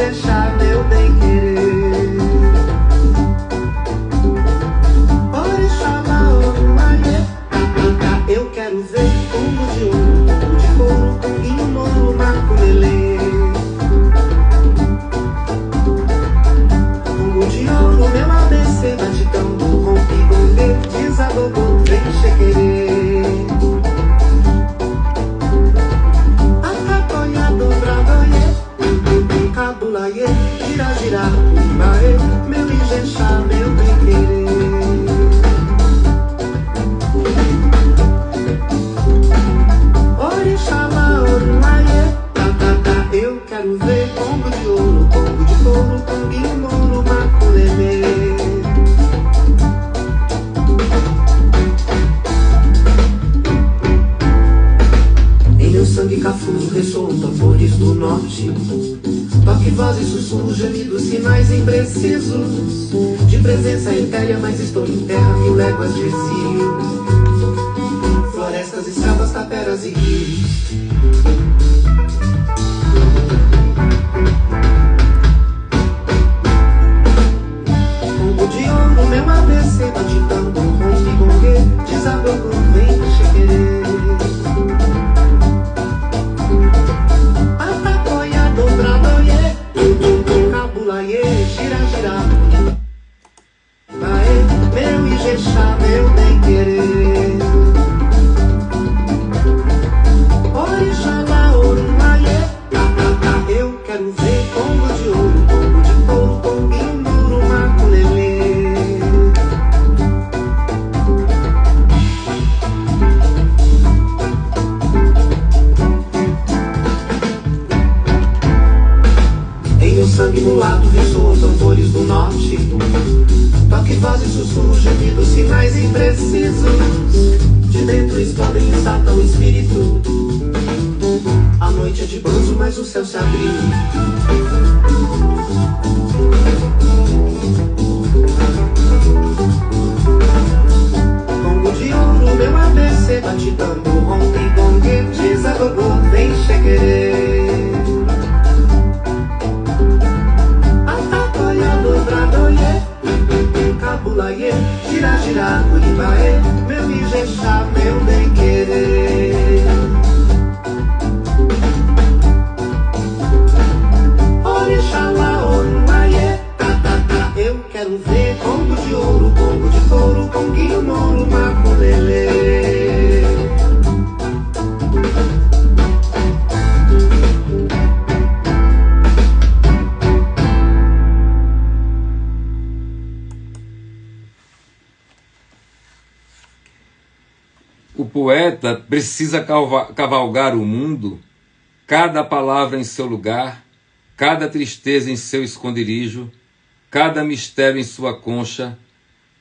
Ijexá, meu bem-querer. Orixalá, Orumaie, eu quero ver pombo de ouro, pombo de couro, pombinho, moro, maculelê. Pombo de ouro, meu ABC, batidão do rompi, gongue, desagogô, vem chequerê. Cabulaie, gira, gira, umbae, meu Ijexá, meu bem-querer. Orixalá, Orumaie, eu quero ver pombo de ouro, pombo de couro, pombinho, moro, maculelê. Em meu sangue cafuso ressoam tambores do norte. Toque, voz e sussurros, gemidos, sinais imprecisos de presença etérea, mas estou em terra, 1000 léguas de exílio. Florestas, estradas, taperas e rios. Pombo de ouro, meu ABC, batidão, rompe, gongue, desagogo, vem, chequerê. Gira, gira, vai, meu Ijexá, meu bem-querer. Orixalá, Orumaie, eu quero ver pombo de ouro, pombo de couro, pombinho, muro, maculelê. Em meu sangue mulato ressoam tambores do norte. Toque, voz e sussurros, gemidos, sinais imprecisos. De dentro explodem e saltam o espírito. A noite é de bronze, mas o céu se abriu. Pombo de ouro, meu ABC, batidão do rompe, gongue, desagogô, vem chequerê. Cabulaie, gira, gira, urimbae, meu Ijexá, meu bem-querer. Orixalá, Orumaie, eu quero ver pombo de ouro, pombo de couro, pombinho, moro, maculelê. O poeta precisa cavalgar o mundo, cada palavra em seu lugar, cada tristeza em seu esconderijo, cada mistério em sua concha,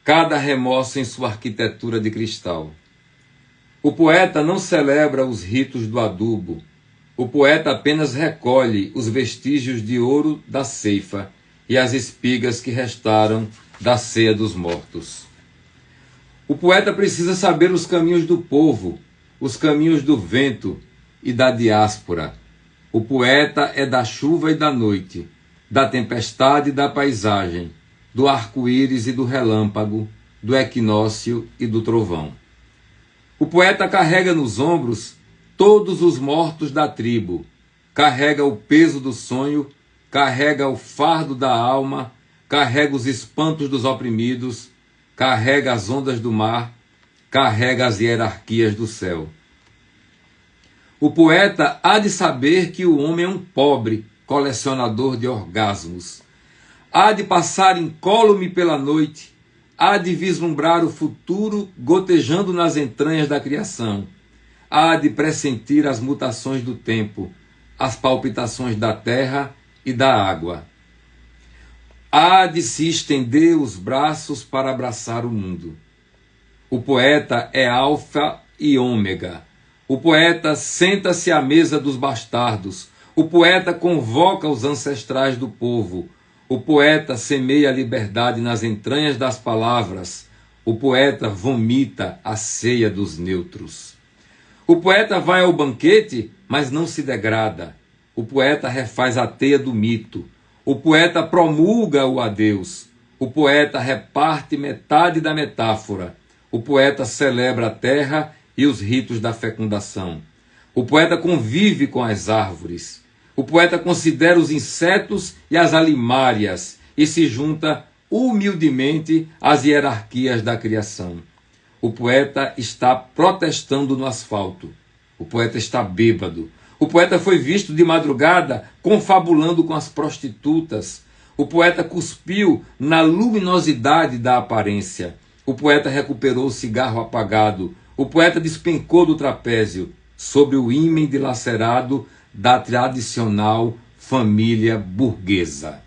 cada remorso em sua arquitetura de cristal. O poeta não celebra os ritos do adubo, o poeta apenas recolhe os vestígios de ouro da ceifa e as espigas que restaram da ceia dos mortos. O poeta precisa saber os caminhos do povo, os caminhos do vento e da diáspora. O poeta é da chuva e da noite, da tempestade e da paisagem, do arco-íris e do relâmpago, do equinócio e do trovão. O poeta carrega nos ombros todos os mortos da tribo, carrega o peso do sonho, carrega o fardo da alma, carrega os espantos dos oprimidos, carrega as ondas do mar, carrega as hierarquias do céu. O poeta há de saber que o homem é um pobre colecionador de orgasmos. Há de passar incólume pela noite, há de vislumbrar o futuro gotejando nas entranhas da criação. Há de pressentir as mutações do tempo, as palpitações da terra e da água. Há de se estender os braços para abraçar o mundo. O poeta é alfa e ômega. O poeta senta-se à mesa dos bastardos. O poeta convoca os ancestrais do povo. O poeta semeia a liberdade nas entranhas das palavras. O poeta vomita a ceia dos neutros. O poeta vai ao banquete, mas não se degrada. O poeta refaz a teia do mito. O poeta promulga o adeus. O poeta reparte metade da metáfora. O poeta celebra a terra e os ritos da fecundação. O poeta convive com as árvores. O poeta considera os insetos e as alimárias e se junta humildemente às hierarquias da criação. O poeta está protestando no asfalto. O poeta está bêbado. O poeta foi visto de madrugada confabulando com as prostitutas. O poeta cuspiu na luminosidade da aparência. O poeta recuperou o cigarro apagado. O poeta despencou do trapézio sobre o ímã dilacerado da tradicional família burguesa.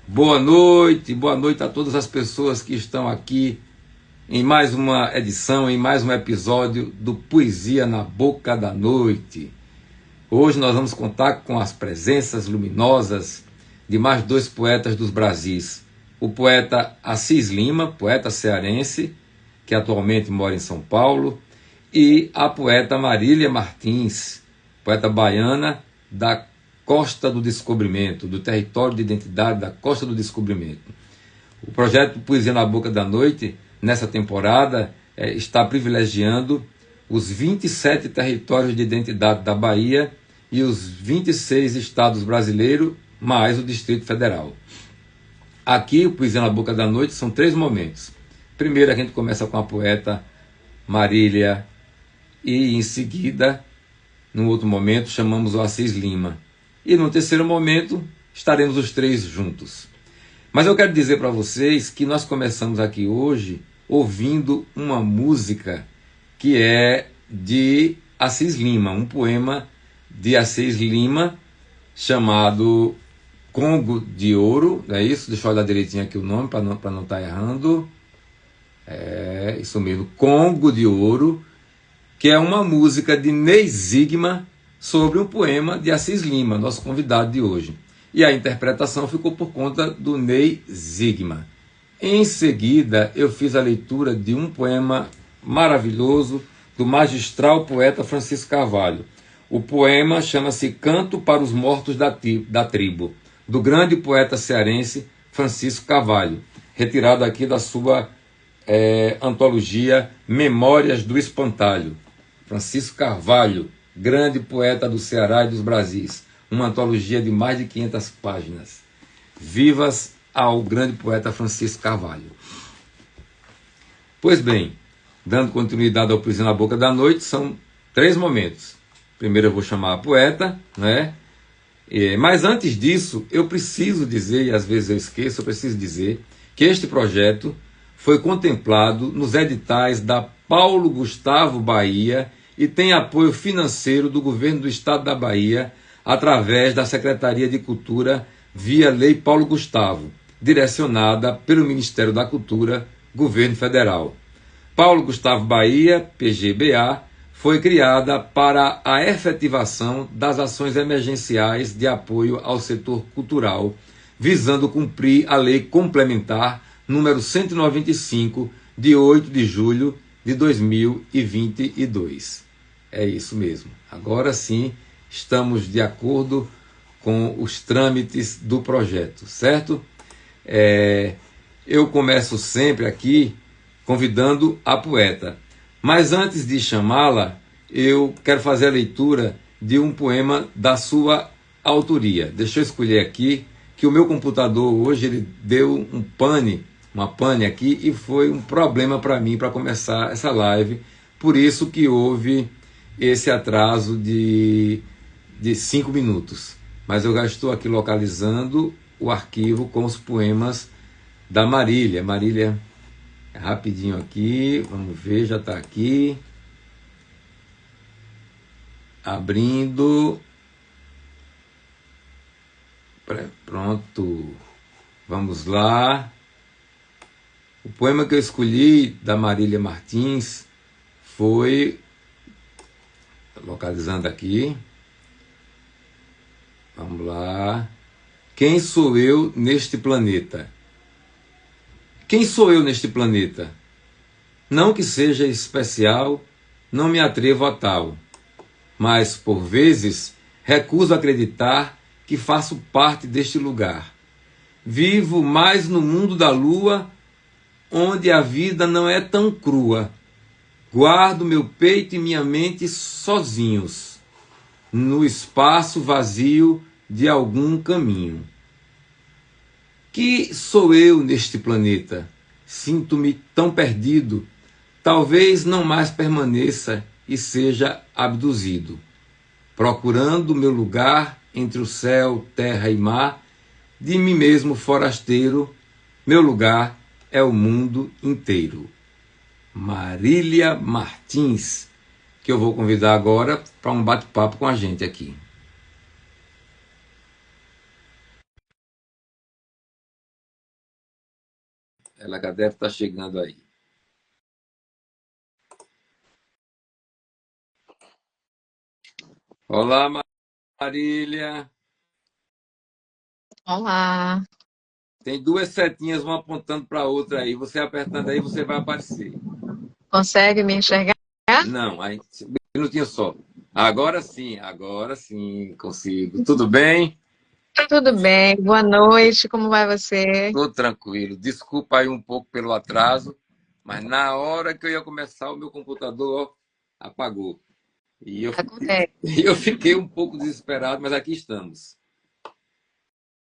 Boa noite a todas as pessoas que estão aqui em mais uma edição, em mais um episódio do Poesia na Boca da Noite. Hoje nós vamos contar com as presenças luminosas de mais dois poetas dos Brasis. O poeta Assis Lima, poeta cearense, que atualmente mora em São Paulo, e a poeta Marília Martins, poeta baiana da Costa do Descobrimento, do território de identidade da Costa do Descobrimento. O projeto Poesia na Boca da Noite, nessa temporada, está privilegiando os 27 territórios de identidade da Bahia e os 26 estados brasileiros, mais o Distrito Federal. Aqui, o Poesia na Boca da Noite, são 3 momentos. Primeiro, a gente começa com a poeta Marília e, em seguida, num outro momento, chamamos o Assis Lima. E no terceiro momento, estaremos os 3 juntos. Mas eu quero dizer para vocês que nós começamos aqui hoje ouvindo uma música que é de Assis Lima, um poema de Assis Lima chamado Congo de Ouro, é isso? Deixa eu olhar direitinho aqui o nome para não estar errando. É isso mesmo, Congo de Ouro, que é uma música de Ney Zigma sobre um poema de Assis Lima, nosso convidado de hoje. E a interpretação ficou por conta do Ney Zigma. Em seguida, eu fiz a leitura de um poema maravilhoso do magistral poeta Francisco Carvalho. O poema chama-se Canto para os Mortos da Tribo, do grande poeta cearense Francisco Carvalho, retirado aqui da sua antologia Memórias do Espantalho. Francisco Carvalho, grande poeta do Ceará e dos Brasis, uma antologia de mais de 500 páginas. Vivas ao grande poeta Francisco Carvalho. Pois bem, dando continuidade ao Poesia na Boca da Noite, são 3 momentos. Primeiro eu vou chamar a poeta, né? Mas antes disso, eu preciso dizer, e às vezes eu esqueço, eu preciso dizer que este projeto foi contemplado nos editais da Paulo Gustavo Bahia e tem apoio financeiro do governo do estado da Bahia através da Secretaria de Cultura via Lei Paulo Gustavo, direcionada pelo Ministério da Cultura, Governo Federal. Paulo Gustavo Bahia, PGBA, foi criada para a efetivação das ações emergenciais de apoio ao setor cultural, visando cumprir a Lei Complementar número 195, de 8 de julho de 2022. É isso mesmo. Agora sim, estamos de acordo com os trâmites do projeto, certo? Eu começo sempre aqui convidando a poeta. Mas antes de chamá-la, eu quero fazer a leitura de um poema da sua autoria. Deixa eu escolher aqui, que o meu computador hoje ele deu uma pane aqui, e foi um problema para mim para começar essa live. Por isso que houve esse atraso de 5 minutos. Mas eu já estou aqui localizando o arquivo com os poemas da Marília. Marília, rapidinho aqui, vamos ver, já está aqui. Abrindo. Pronto. Vamos lá. O poema que eu escolhi da Marília Martins foi, localizando aqui, vamos lá. Quem sou eu neste planeta? Quem sou eu neste planeta? Não que seja especial, não me atrevo a tal, mas, por vezes, recuso acreditar que faço parte deste lugar. Vivo mais no mundo da lua, onde a vida não é tão crua. Guardo meu peito e minha mente sozinhos, no espaço vazio de algum caminho. Que sou eu neste planeta? Sinto-me tão perdido. Talvez não mais permaneça e seja abduzido, procurando meu lugar entre o céu, terra e mar. De mim mesmo forasteiro, meu lugar é o mundo inteiro. Marília Martins, que eu vou convidar agora para um bate-papo com a gente aqui. Ela já deve estar chegando aí. Olá, Marília. Olá, Tem duas setinhas, uma apontando para a outra aí. Você apertando aí, você vai aparecer. consegue me enxergar? Não, aí, um minutinho só. Agora sim, consigo. Tudo bem? Tudo bem, boa noite, como vai você? Tudo tranquilo. Desculpa aí um pouco pelo atraso, mas na hora que eu ia começar, o meu computador ó, apagou. E eu, Acontece. eu fiquei um pouco desesperado, mas aqui estamos.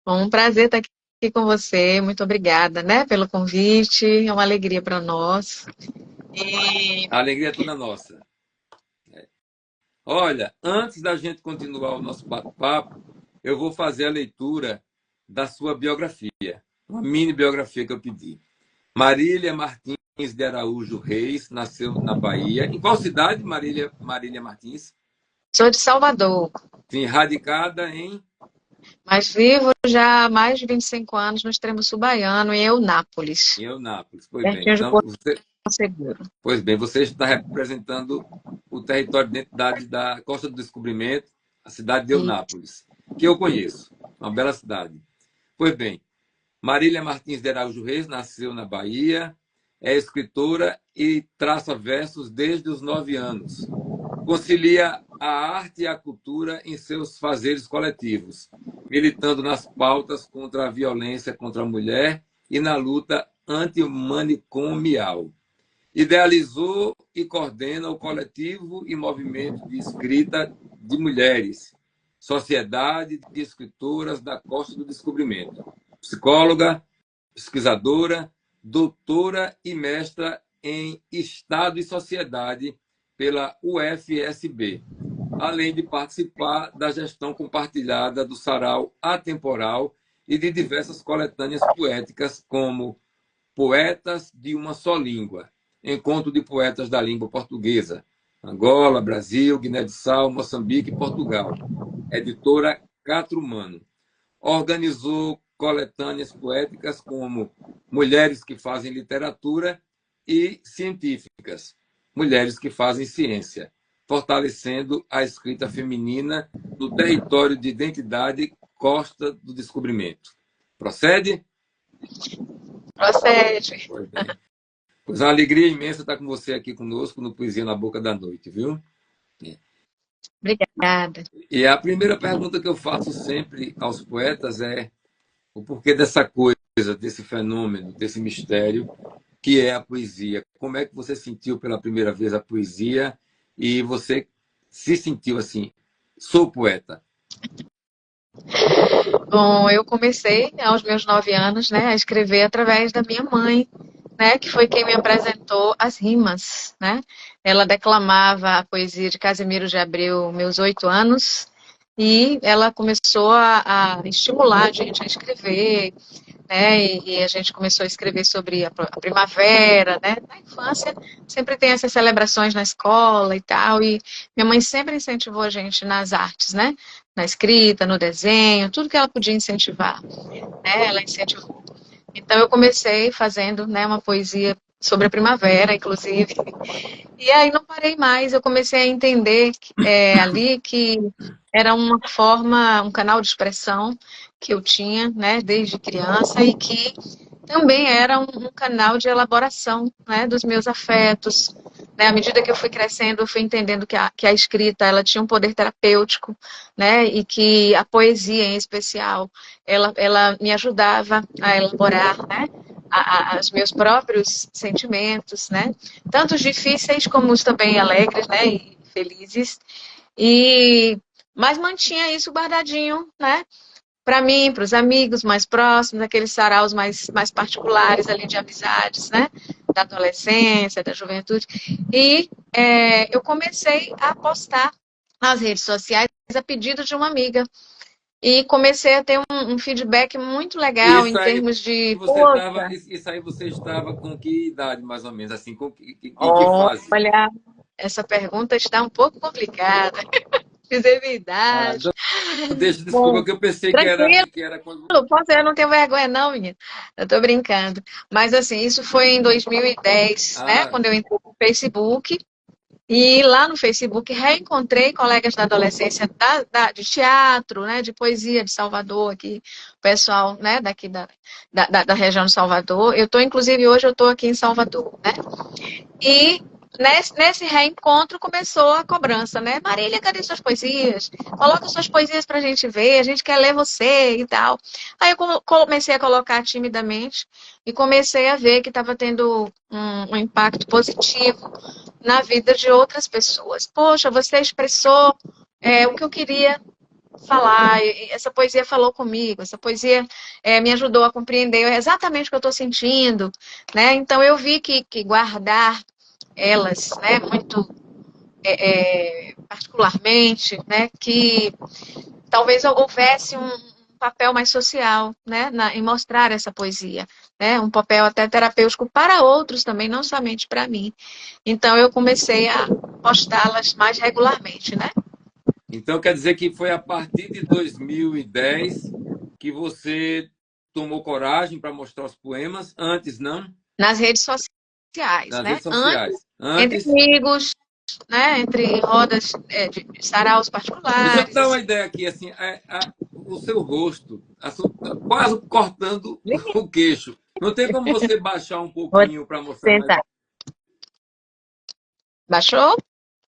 Bom, um prazer estar aqui com você, muito obrigada, né, pelo convite, é uma alegria para nós. E A alegria é toda nossa. Olha, antes da gente continuar o nosso bate-papo, eu vou fazer a leitura da sua biografia, uma mini biografia que eu pedi. Marília Martins de Araújo Reis nasceu na Bahia. Em qual cidade, Marília Martins? sou de Salvador, Sim, radicada em mas vivo já há mais de 25 anos no extremo sul baiano, em Eunápolis, Eunápolis. Pois bem, pertinho de então Porto Seguro. você está representando o território de identidade da Costa do Descobrimento, a cidade de E Eunápolis, que eu conheço, uma bela cidade. Pois bem, Marília Martins de Araújo Reis nasceu na Bahia, é escritora e traça versos desde os 9 anos. Concilia a arte e a cultura em seus fazeres coletivos, militando nas pautas contra a violência contra a mulher e na luta antimanicomial. Idealizou e coordena o coletivo e movimento de escrita de mulheres, Sociedade de Escritoras da Costa do Descobrimento. Psicóloga, pesquisadora, doutora e mestra em Estado e Sociedade pela UFSB, além de participar da gestão compartilhada do Sarau Atemporal e de diversas coletâneas poéticas, como Poetas de uma Só Língua, Encontro de Poetas da Língua Portuguesa, Angola, Brasil, Guiné-Bissau, Moçambique e Portugal. Editora Catrumano. Organizou coletâneas poéticas como Mulheres que Fazem Literatura e Científicas, Mulheres que Fazem Ciência, fortalecendo a escrita feminina no território de identidade Costa do Descobrimento. Procede? Procede. Pois bem. Pois é uma alegria imensa estar com você aqui conosco no Poesia na Boca da Noite, viu? Obrigada. E a primeira pergunta que eu faço sempre aos poetas é o porquê dessa coisa, desse fenômeno, desse mistério que é a poesia. Como é que você sentiu pela primeira vez a poesia e você se sentiu assim, sou poeta? Bom, eu comecei aos meus 9 anos, né, a escrever através da minha mãe, né, que foi quem me apresentou as rimas, né? Ela declamava a poesia de Casimiro de Abreu, meus 8 anos, e ela começou a estimular a gente a escrever, né? E a gente começou a escrever sobre a primavera, né? Na infância sempre tem essas celebrações na escola e tal, e minha mãe sempre incentivou a gente nas artes, né? Na escrita, no desenho, tudo que ela podia incentivar, né? Ela incentivou. Então eu comecei fazendo, né, uma poesia sobre a primavera, inclusive, e aí não parei mais. Eu comecei a entender ali que era uma forma, um canal de expressão que eu tinha, né, desde criança e que também era um canal de elaboração, né, dos meus afetos, né? À medida que eu fui crescendo, eu fui entendendo que a escrita, ela tinha um poder terapêutico, né? E que a poesia, em especial, ela me ajudava a elaborar, né? Os meus próprios sentimentos, né? Tanto os difíceis como os também alegres, né? E felizes. Mas mantinha isso guardadinho, né? Para mim, para os amigos mais próximos, aqueles saraus mais particulares ali de amizades, né? Da adolescência, da juventude. E eu comecei a postar nas redes sociais a pedido de uma amiga. E comecei a ter um feedback muito legal Isso em aí termos de, você estava, poxa, isso aí você estava com que idade, mais ou menos, assim, em que fase? olha, essa pergunta está um pouco complicada. Dizer minha Ah, idade. desculpa, Bom, que eu pensei tranquilo. que era quando. Posso, eu não tenho vergonha, não, menina. Eu tô brincando. Mas, assim, isso foi em 2010, né? Ah, Quando eu entrei no Facebook. E lá no Facebook reencontrei colegas da adolescência de teatro, né? De poesia de Salvador, aqui, o pessoal, né? Daqui da região de Salvador. Inclusive, hoje eu estou aqui em Salvador, né? E nesse reencontro começou a cobrança, né? Marília, cadê suas poesias? Coloca suas poesias pra gente ver, a gente quer ler você e tal. Aí eu comecei a colocar timidamente e comecei a ver que estava tendo um impacto positivo na vida de outras pessoas. Poxa, você expressou o que eu queria falar, essa poesia falou comigo, essa poesia me ajudou a compreender exatamente o que eu estou sentindo, né? Então eu vi que guardar elas, né, muito particularmente, né, que talvez houvesse um papel mais social, né, em mostrar essa poesia, né, um papel até terapêutico para outros também, não somente para mim. Então eu comecei a postá-las mais regularmente, né? então quer dizer que foi a partir de 2010 que você tomou coragem para mostrar os poemas, antes não? Nas redes sociais, Nas né? redes Antes, sociais. entre Antes, amigos, né? Entre rodas de saraus deixa eu te particulares, dar uma assim. ideia aqui, assim, o seu rosto, quase cortando o queixo. Não tem como você baixar um Vou pouquinho para mostrar mais. tentar. Baixou?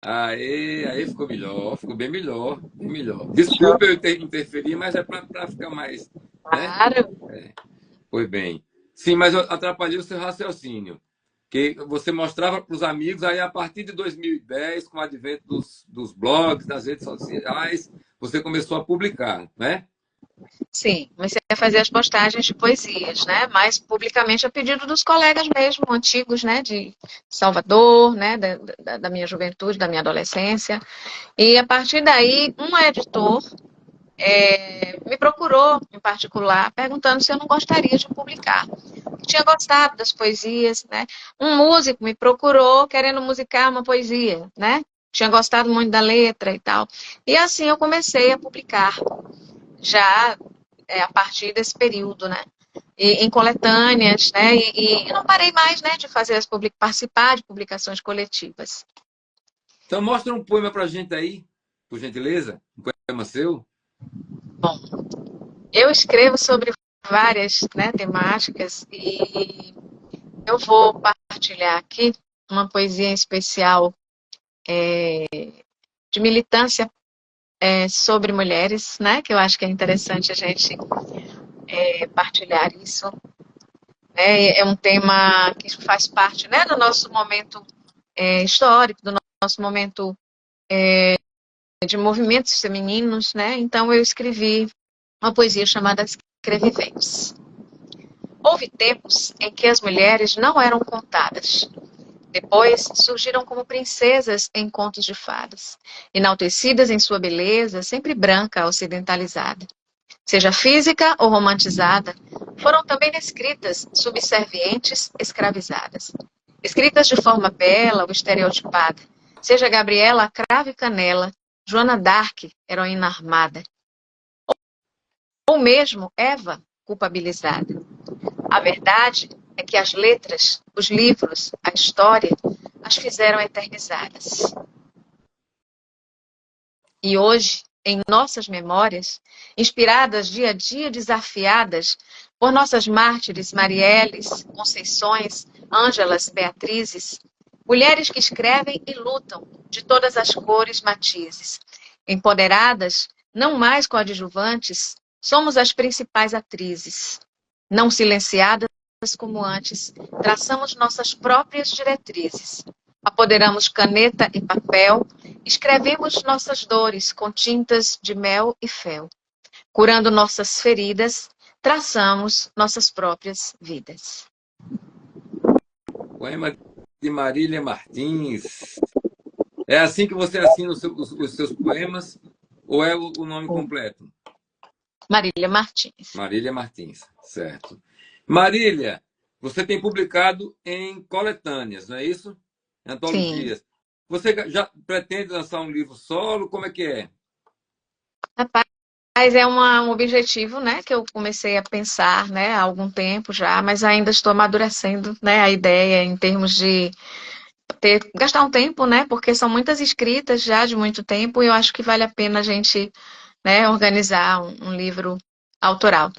Aí ficou melhor, ficou bem melhor, bem melhor. Desculpa eu interferir, mas é para ficar mais, né? Claro. Pois bem. Sim, mas eu atrapalhei o seu raciocínio. Que você mostrava para os amigos, aí a partir de 2010, com o advento dos blogs, das redes sociais, você começou a publicar, né? Sim, comecei a fazer as postagens de poesias, né? Mais publicamente a pedido dos colegas mesmo, antigos, né? De Salvador, né? Da minha juventude, da minha adolescência. E a partir daí, um editor me procurou, em particular, perguntando se eu não gostaria de publicar. Tinha gostado das poesias, né? Um músico me procurou querendo musicar uma poesia, né? Tinha gostado muito da letra e tal. E assim eu comecei a publicar, já a partir desse período, né? Em coletâneas, né? E não parei mais, né, de fazer participar de publicações coletivas. Então mostra um poema para a gente aí, por gentileza. Um poema seu. Bom, eu escrevo sobre várias, né, temáticas e eu vou partilhar aqui uma poesia em especial de militância sobre mulheres, né, que eu acho que é interessante a gente partilhar isso. Né, é um tema que faz parte, né, do nosso momento histórico, do nosso momento de movimentos femininos, né? Então eu escrevi uma poesia chamada Escreviventes. Houve tempos em que as mulheres não eram contadas. Depois surgiram como princesas em contos de fadas, enaltecidas em sua beleza, sempre branca, ocidentalizada. Seja física ou romantizada, foram também descritas subservientes, escravizadas. Escritas de forma bela ou estereotipada, seja Gabriela, cravo e canela, Joana d'Arc, heroína armada, ou mesmo Eva, culpabilizada. A verdade é que as letras, os livros, a história, as fizeram eternizadas. E hoje, em nossas memórias, inspiradas dia a dia, desafiadas por nossas mártires Marielles, Conceições, Ângelas, Beatrizes, Mulheres que escrevem e lutam, de todas as cores, matizes. Empoderadas, não mais coadjuvantes, somos as principais atrizes. Não silenciadas como antes, traçamos nossas próprias diretrizes. Apoderamos caneta e papel, escrevemos nossas dores com tintas de mel e fel. Curando nossas feridas, traçamos nossas próprias vidas. Poema de Marília Martins. É assim que você assina os seus poemas? Ou é o nome completo? Marília Martins. Marília Martins, certo. Marília, você tem publicado em coletâneas, não é isso? Sim. Antologias. Você já pretende lançar um livro solo? Como é que é? Rapaz, é um objetivo, né, que eu comecei a pensar, né, há algum tempo já, mas ainda estou amadurecendo, né, a ideia em termos de gastar um tempo, né, porque são muitas escritas já de muito tempo e eu acho que vale a pena a gente, né, organizar um livro autoral.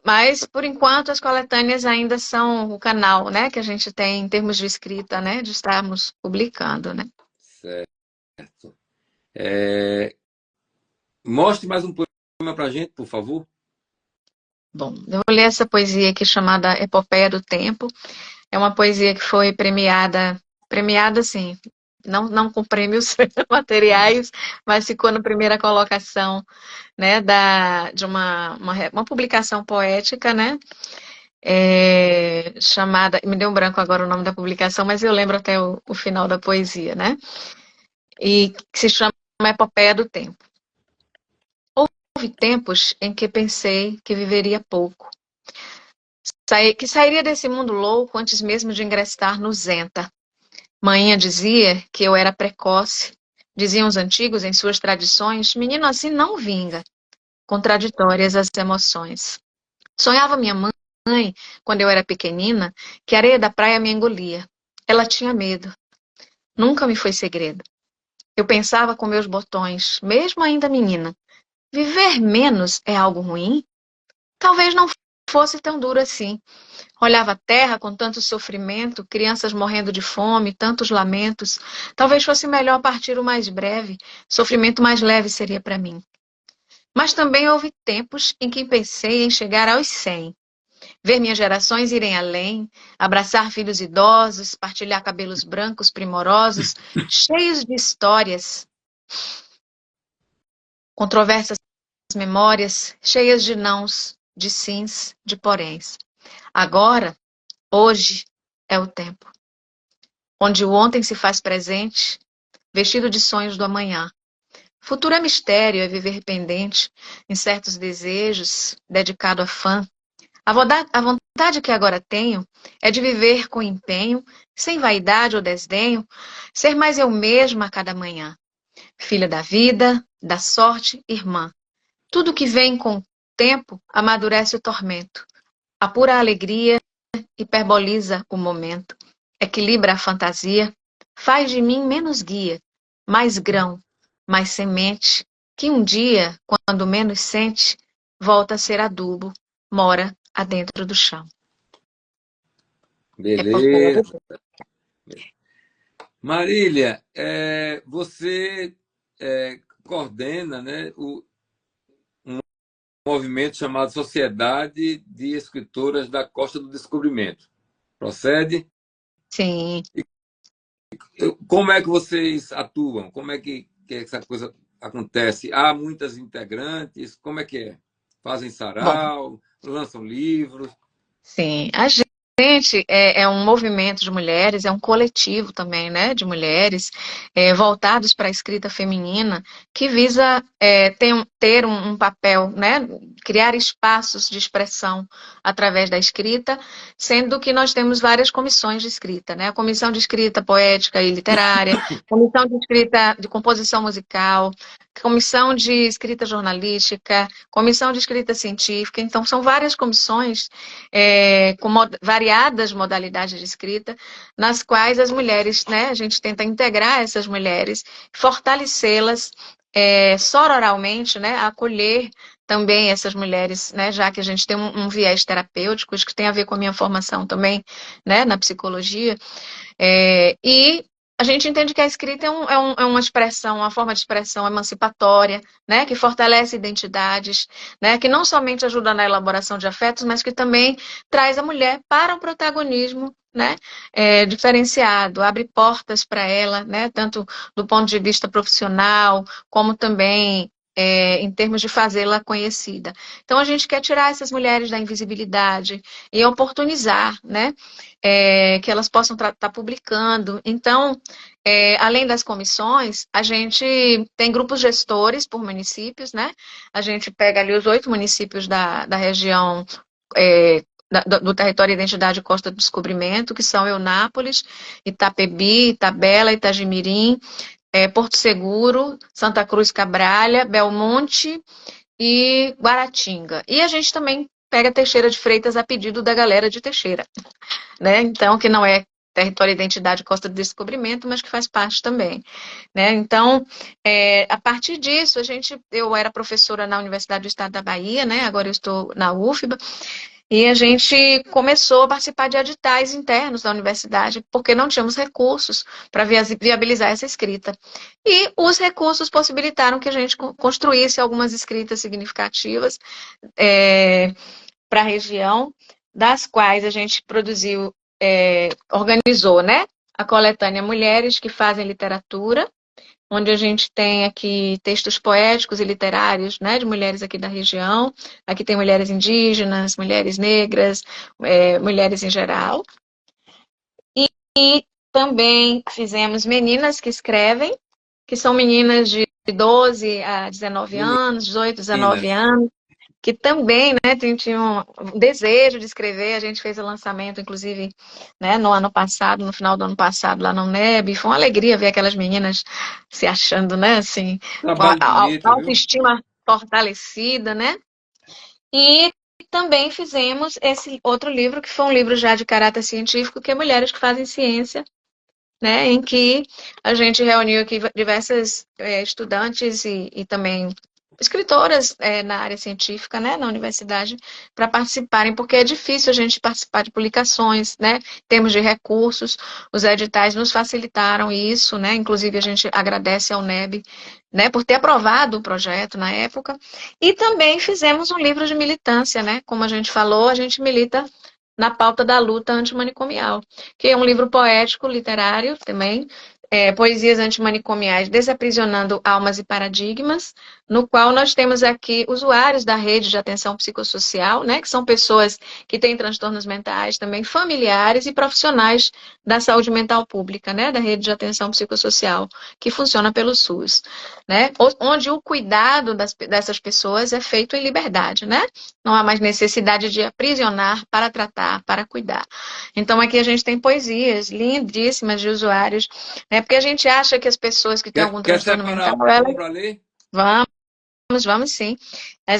Mas, por enquanto, as coletâneas ainda são o canal, né, que a gente tem em termos de escrita, né, de estarmos publicando, né. Certo. Mostre mais um poema para a gente, por favor. Bom, eu vou ler essa poesia aqui chamada Epopeia do Tempo. É uma poesia que foi premiada assim, não com prêmios materiais, mas ficou na primeira colocação, né, de uma publicação poética, né, chamada, me deu um branco agora o nome da publicação, mas eu lembro até o final da poesia, né, e que se chama Epopeia do Tempo. Houve tempos em que pensei que viveria pouco, que sairia desse mundo louco antes mesmo de ingressar no Zenta. Manhã dizia que eu era precoce. Diziam os antigos em suas tradições, menino assim não vinga. Contraditórias as emoções. Sonhava minha mãe, quando eu era pequenina, que a areia da praia me engolia. Ela tinha medo. Nunca me foi segredo. Eu pensava com meus botões, mesmo ainda menina. Viver menos é algo ruim? Talvez não fosse tão duro assim. Olhava a terra com tanto sofrimento, crianças morrendo de fome, tantos lamentos. Talvez fosse melhor partir o mais breve, sofrimento mais leve seria para mim. Mas também houve tempos em que pensei em chegar aos 100, ver minhas gerações irem além, abraçar filhos idosos, partilhar cabelos brancos primorosos, cheios de histórias, controversas memórias, cheias de nãos, de sims, de poréns. Agora, hoje, é o tempo onde o ontem se faz presente, vestido de sonhos do amanhã. Futuro é mistério, é viver pendente, em certos desejos, dedicado a fã. A vontade que agora tenho é de viver com empenho, sem vaidade ou desdenho, ser mais eu mesma a cada manhã. Filha da vida, da sorte, irmã. Tudo que vem com o tempo amadurece o tormento. Apura a alegria, hiperboliza o momento. Equilibra a fantasia, faz de mim menos guia, mais grão, mais semente, que um dia, quando menos sente, volta a ser adubo, mora adentro do chão. Beleza. Marília, você coordena, né, um movimento chamado Sociedade de Escritoras da Costa do Descobrimento. Procede? Sim. Como é que vocês atuam? Como é que essa coisa acontece? Há muitas integrantes? Como é que é? Fazem Bom, sarau? Lançam livros? sim. A gente é um movimento de mulheres, é um coletivo também, né, de mulheres voltados para a escrita feminina, que visa ter um papel, né, criar espaços de expressão através da escrita, sendo que nós temos várias comissões de escrita, né, a comissão de escrita poética e literária, comissão de escrita de composição musical, comissão de escrita jornalística, comissão de escrita científica, então são várias comissões com variadas modalidades de escrita, nas quais as mulheres, né, a gente tenta integrar essas mulheres, fortalecê-las sororalmente, né, acolher também essas mulheres, né, já que a gente tem um viés terapêutico, isso que tem a ver com a minha formação também, né, na psicologia, e a gente entende que a escrita é uma expressão, uma forma de expressão emancipatória, né, que fortalece identidades, né, que não somente ajuda na elaboração de afetos, mas que também traz a mulher para o protagonismo, né, diferenciado, abre portas para ela, né, tanto do ponto de vista profissional, como também em termos de fazê-la conhecida. Então, a gente quer tirar essas mulheres da invisibilidade e oportunizar, né, que elas possam estar publicando. Então, além das comissões, a gente tem grupos gestores por municípios, né? A gente pega ali os 8 municípios da região do território de identidade Costa do Descobrimento, que são Eunápolis, Itapebi, Itabela, Itagimirim, Porto Seguro, Santa Cruz Cabralha, Belmonte e Guaratinga. E a gente também pega Teixeira de Freitas a pedido da galera de Teixeira, né? Então, que não é território e identidade Costa do Descobrimento, mas que faz parte também, né? Então, a partir disso, eu era professora na Universidade do Estado da Bahia, né? Agora eu estou na UFBA, e a gente começou a participar de editais internos da universidade, porque não tínhamos recursos para viabilizar essa escrita. E os recursos possibilitaram que a gente construísse algumas escritas significativas para a região, das quais a gente produziu, organizou, né, a coletânea Mulheres que Fazem Literatura, onde a gente tem aqui textos poéticos e literários, né, de mulheres aqui da região. Aqui tem mulheres indígenas, mulheres negras, mulheres em geral. E também fizemos Meninas que Escrevem, que são meninas de 12 a 19 anos, 18, 19 anos, que também, né, tinham um desejo de escrever. A gente fez o lançamento, inclusive, né, no ano passado, no final do ano passado, lá no NEB. Foi uma alegria ver aquelas meninas se achando, né, assim, com a autoestima fortalecida, né? E também fizemos esse outro livro, que foi um livro já de caráter científico, que é Mulheres que Fazem Ciência, né, em que a gente reuniu aqui diversas estudantes e também escritoras na área científica, né, na universidade, para participarem, porque é difícil a gente participar de publicações, né, em termos de recursos. Os editais nos facilitaram isso, né, inclusive a gente agradece ao NEB, né, por ter aprovado o projeto na época. E também fizemos um livro de militância, né, como a gente falou, a gente milita na pauta da luta antimanicomial, que é um livro poético, literário também, Poesias Antimanicomiais, Desaprisionando Almas e Paradigmas, no qual nós temos aqui usuários da rede de atenção psicossocial, né, que são pessoas que têm transtornos mentais, também familiares e profissionais da saúde mental pública, né, da rede de atenção psicossocial, que funciona pelo SUS, né, onde o cuidado dessas pessoas é feito em liberdade, né, não há mais necessidade de aprisionar para tratar, para cuidar. Então aqui a gente tem poesias lindíssimas de usuários, né, porque a gente acha que as pessoas que têm algum transtorno mental, vamos sim.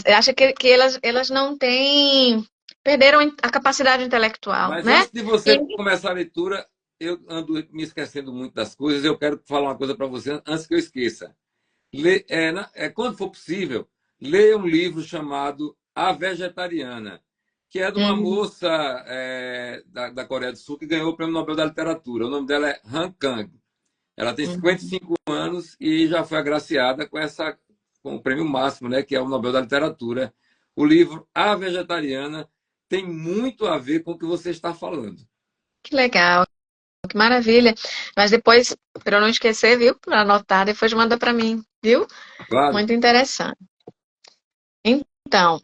Acha que elas não têm, perderam a capacidade intelectual, Mas né? antes de você começar a leitura, eu ando me esquecendo muito das coisas, eu quero falar uma coisa para você antes que eu esqueça. Quando for possível, leia um livro chamado A Vegetariana, que é de uma moça da Coreia do Sul que ganhou o Prêmio Nobel da Literatura. O nome dela é Han Kang. Ela tem 55 anos e já foi agraciada com o prêmio máximo, né, que é o Nobel da Literatura. O livro A Vegetariana tem muito a ver com o que você está falando. Que legal, que maravilha. Mas depois, para eu não esquecer, viu? Para anotar, depois manda para mim, viu? Claro. Muito interessante. Então,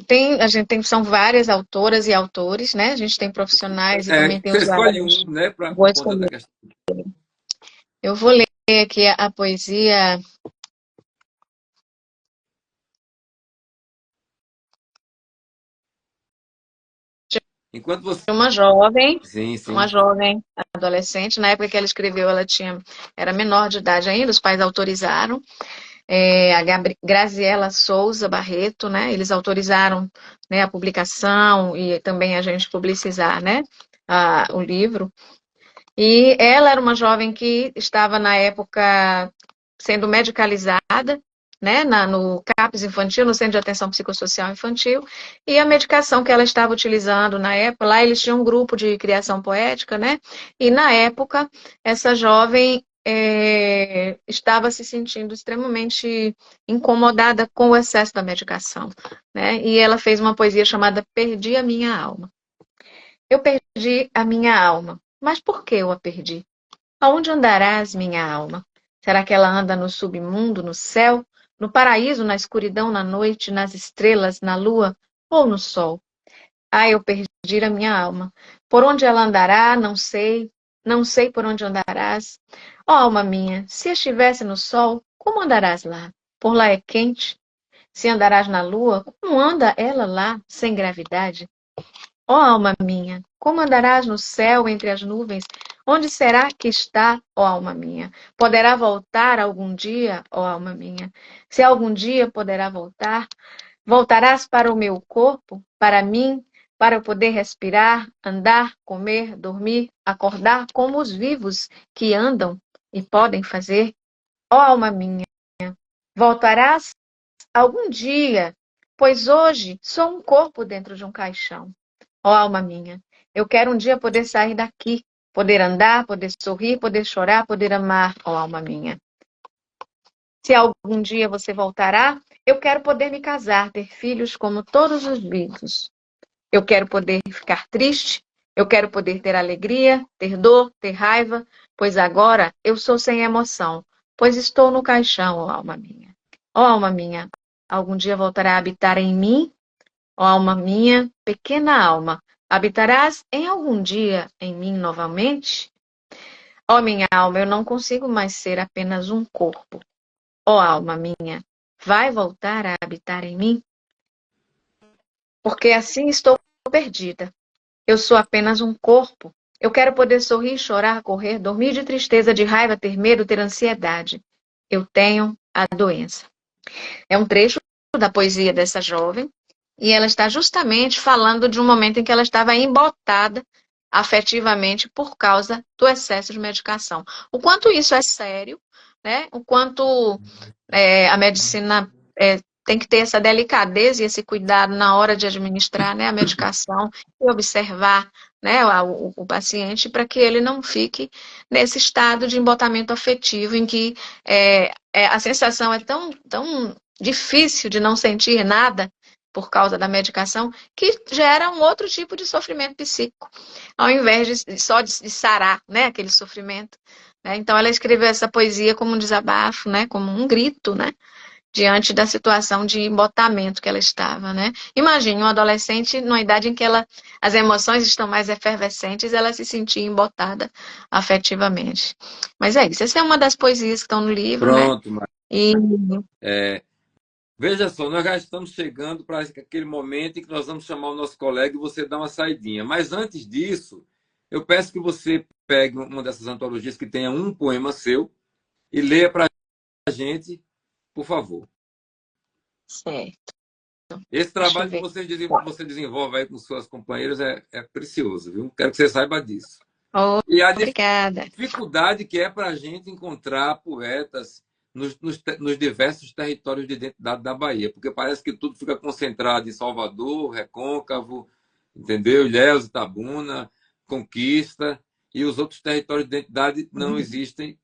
são várias autoras e autores, né? A gente tem profissionais e também tem usuários. Você escolhe um, né, para conta da questão. Eu vou ler aqui a poesia. Enquanto você... Uma jovem, sim. uma jovem adolescente, na época que ela escreveu, era menor de idade ainda, os pais autorizaram. A Graziela Souza Barreto, né? Eles autorizaram, né, a publicação e também a gente publicizar, né, o livro. E ela era uma jovem que estava, na época, sendo medicalizada, né, no CAPS infantil, no Centro de Atenção Psicossocial Infantil, e a medicação que ela estava utilizando na época, lá eles tinham um grupo de criação poética, né, e na época essa jovem estava se sentindo extremamente incomodada com o excesso da medicação, né, e ela fez uma poesia chamada Perdi a Minha Alma. Eu perdi a minha alma, mas por que eu a perdi? Aonde andarás, minha alma? Será que ela anda no submundo, no céu, no paraíso, na escuridão, na noite, nas estrelas, na lua ou no sol? Ah, eu perdi a minha alma. Por onde ela andará, não sei. Não sei por onde andarás. Ó alma minha, se estivesse no sol, como andarás lá? Por lá é quente. Se andarás na lua, como anda ela lá, sem gravidade? Ó alma minha, como andarás no céu entre as nuvens? Onde será que está, ó alma minha? Poderá voltar algum dia, ó alma minha? Se algum dia poderá voltar, voltarás para o meu corpo, para mim, para eu poder respirar, andar, comer, dormir, acordar como os vivos que andam e podem fazer? Ó alma minha, voltarás algum dia, pois hoje sou um corpo dentro de um caixão. Ó alma minha, eu quero um dia poder sair daqui, poder andar, poder sorrir, poder chorar, poder amar, ó alma minha. Se algum dia você voltará, eu quero poder me casar, ter filhos como todos os vivos. Eu quero poder ficar triste, eu quero poder ter alegria, ter dor, ter raiva, pois agora eu sou sem emoção, pois estou no caixão, ó alma minha. Ó alma minha, algum dia voltará a habitar em mim? Ó alma minha, pequena alma, habitarás em algum dia em mim novamente? Ó minha alma, eu não consigo mais ser apenas um corpo. Ó alma minha, vai voltar a habitar em mim? Porque assim estou perdida. Eu sou apenas um corpo. Eu quero poder sorrir, chorar, correr, dormir de tristeza, de raiva, ter medo, ter ansiedade. Eu tenho a doença. É um trecho da poesia dessa jovem, e ela está justamente falando de um momento em que ela estava embotada afetivamente por causa do excesso de medicação. O quanto isso é sério, né? O quanto a medicina tem que ter essa delicadeza e esse cuidado na hora de administrar, né, a medicação e observar, né, o paciente para que ele não fique nesse estado de embotamento afetivo em que a sensação é tão difícil de não sentir nada por causa da medicação, que gera um outro tipo de sofrimento psíquico, ao invés de só de sarar, né, aquele sofrimento. Né? Então, ela escreveu essa poesia como um desabafo, né, como um grito, né, diante da situação de embotamento que ela estava. Né? Imagine um adolescente, numa idade em que as emoções estão mais efervescentes, ela se sentia embotada afetivamente. Mas é isso, essa é uma das poesias que estão no livro, Pronto, né? E veja só, nós já estamos chegando para aquele momento em que nós vamos chamar o nosso colega e você dá uma saidinha. Mas antes disso, eu peço que você pegue uma dessas antologias que tenha um poema seu e leia para a gente, por favor. certo. Esse Deixa eu trabalho que ver. você desenvolve aí com suas companheiras é precioso, viu? Quero que você saiba disso. Oh, E a obrigada. dificuldade que é para a gente encontrar poetas nos diversos territórios de identidade da Bahia, porque parece que tudo fica concentrado em Salvador, Recôncavo, entendeu? Ilhéus, Itabuna, Conquista, e os outros territórios de identidade não existem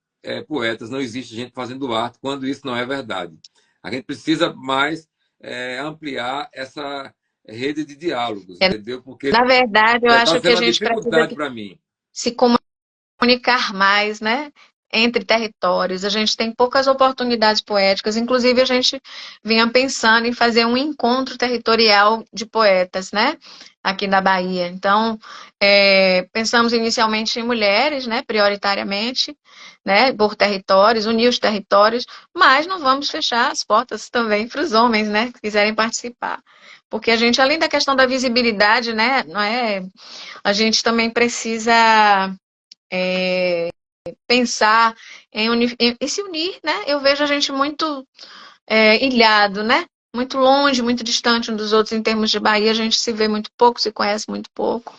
poetas, não existe gente fazendo arte, quando isso não é verdade. A gente precisa mais ampliar essa rede de diálogos, entendeu? Porque Na verdade, eu está acho que a sendo uma gente precisa dificuldade para mim. se comunicar mais, né? Entre territórios. A gente tem poucas oportunidades poéticas. Inclusive, a gente vinha pensando em fazer um encontro territorial de poetas, né? Aqui na Bahia. Então, pensamos inicialmente em mulheres, né? Prioritariamente, né? Por territórios, unir os territórios, mas não vamos fechar as portas também para os homens, né? Que quiserem participar. Porque a gente, além da questão da visibilidade, né? Não é, a gente também precisa pensar em se unir, né? Eu vejo a gente muito ilhado, né? Muito longe, muito distante um dos outros em termos de Bahia, a gente se vê muito pouco, se conhece muito pouco.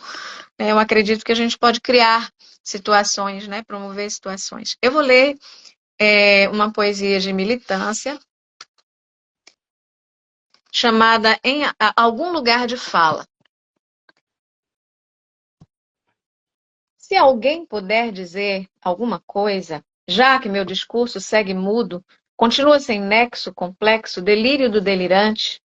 Eu acredito que a gente pode criar situações, né? Promover situações. Eu vou ler uma poesia de militância, chamada Em Algum Lugar de Fala. Se alguém puder dizer alguma coisa, já que meu discurso segue mudo, continua sem nexo complexo, delírio do delirante,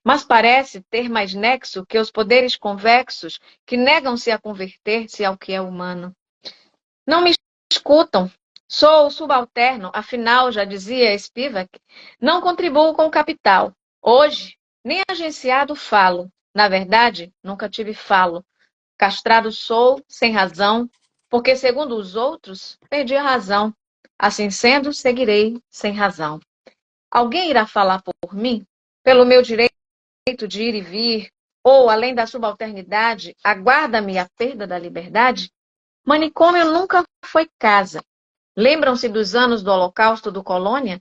mas parece ter mais nexo que os poderes convexos que negam-se a converter-se ao que é humano. Não me escutam. Sou subalterno, afinal, já dizia Spivak, não contribuo com o capital. Hoje, nem agenciado falo. Na verdade, nunca tive falo. Castrado sou, sem razão, porque, segundo os outros, perdi a razão. Assim sendo, seguirei sem razão. Alguém irá falar por mim? Pelo meu direito de ir e vir? Ou, além da subalternidade, aguarda-me a perda da liberdade? Manicômio nunca foi casa. Lembram-se dos anos do Holocausto do Colônia?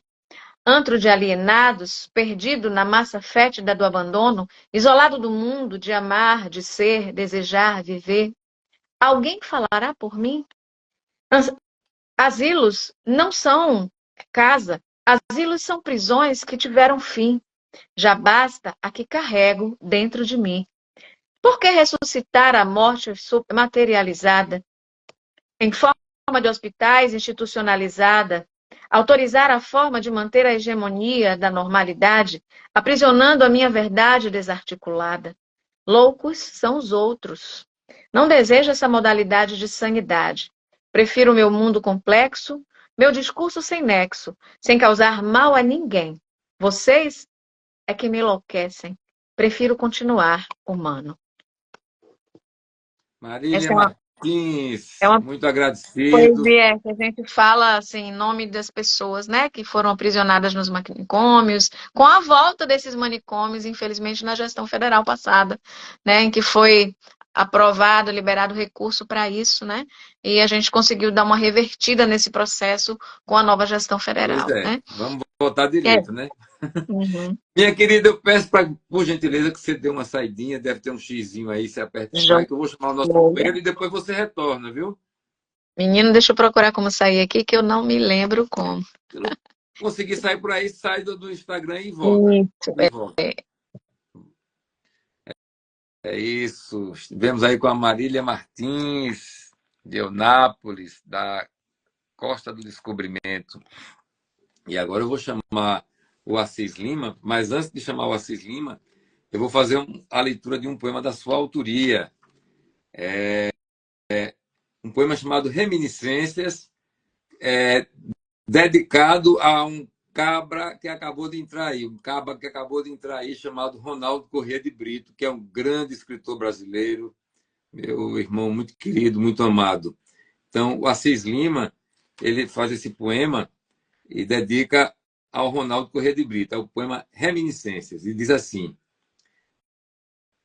Antro de alienados, perdido na massa fétida do abandono, isolado do mundo, de amar, de ser, desejar, viver. Alguém falará por mim? Asilos não são casa. Asilos são prisões que tiveram fim. Já basta a que carrego dentro de mim. Por que ressuscitar a morte materializada? Em forma de hospitais institucionalizada, autorizar a forma de manter a hegemonia da normalidade, aprisionando a minha verdade desarticulada. Loucos são os outros. Não desejo essa modalidade de sanidade. Prefiro o meu mundo complexo, meu discurso sem nexo, sem causar mal a ninguém. Vocês é que me enlouquecem. Prefiro continuar humano. Marília Essa Martins, é uma muito agradecido. poesia que a gente fala assim, em nome das pessoas, né, que foram aprisionadas nos manicômios, com a volta desses manicômios, infelizmente, na gestão federal passada, né, em que foi aprovado, liberado recurso para isso, né, e a gente conseguiu dar uma revertida nesse processo com a nova gestão Pois federal, é, né. vamos votar É. direito, né? Uhum. Minha querida, eu peço, por gentileza, que você dê uma saidinha, deve ter um xizinho aí, você aperta e vai, que eu vou chamar o nosso companheiro e depois você retorna, viu? Menino, deixa eu procurar como sair aqui, que eu não me lembro como. Se não conseguir sair por aí, sai do Instagram e volta. Isso, E volta. É isso. Estivemos aí com a Marília Martins, de Eunápolis, da Costa do Descobrimento. E agora eu vou chamar o Assis Lima, mas antes de chamar o Assis Lima, eu vou fazer a leitura de um poema da sua autoria. Um poema chamado Reminiscências, dedicado a um cabra que acabou de entrar aí, chamado Ronaldo Corrêa de Brito, que é um grande escritor brasileiro, meu irmão muito querido, muito amado. Então, o Assis Lima, ele faz esse poema e dedica ao Ronaldo Corrêa de Brito. É o poema Reminiscências. E diz assim: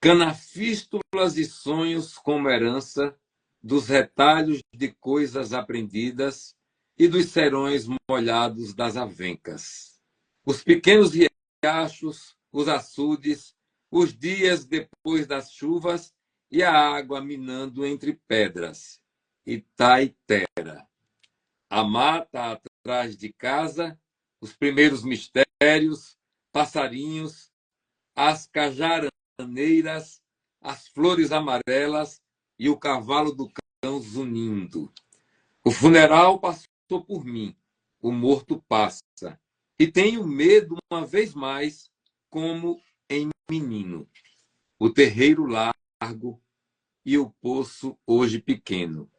canafístulas e sonhos como herança dos retalhos de coisas aprendidas e dos serões molhados das avencas. Os pequenos riachos, os açudes, os dias depois das chuvas e a água minando entre pedras. Itaitera. A mata atrás de casa, os primeiros mistérios, passarinhos, as cajaraneiras, as flores amarelas e o cavalo do cão zunindo. O funeral passou por mim, o morto passa. E tenho medo uma vez mais, como em menino. O terreiro largo e o poço hoje pequeno.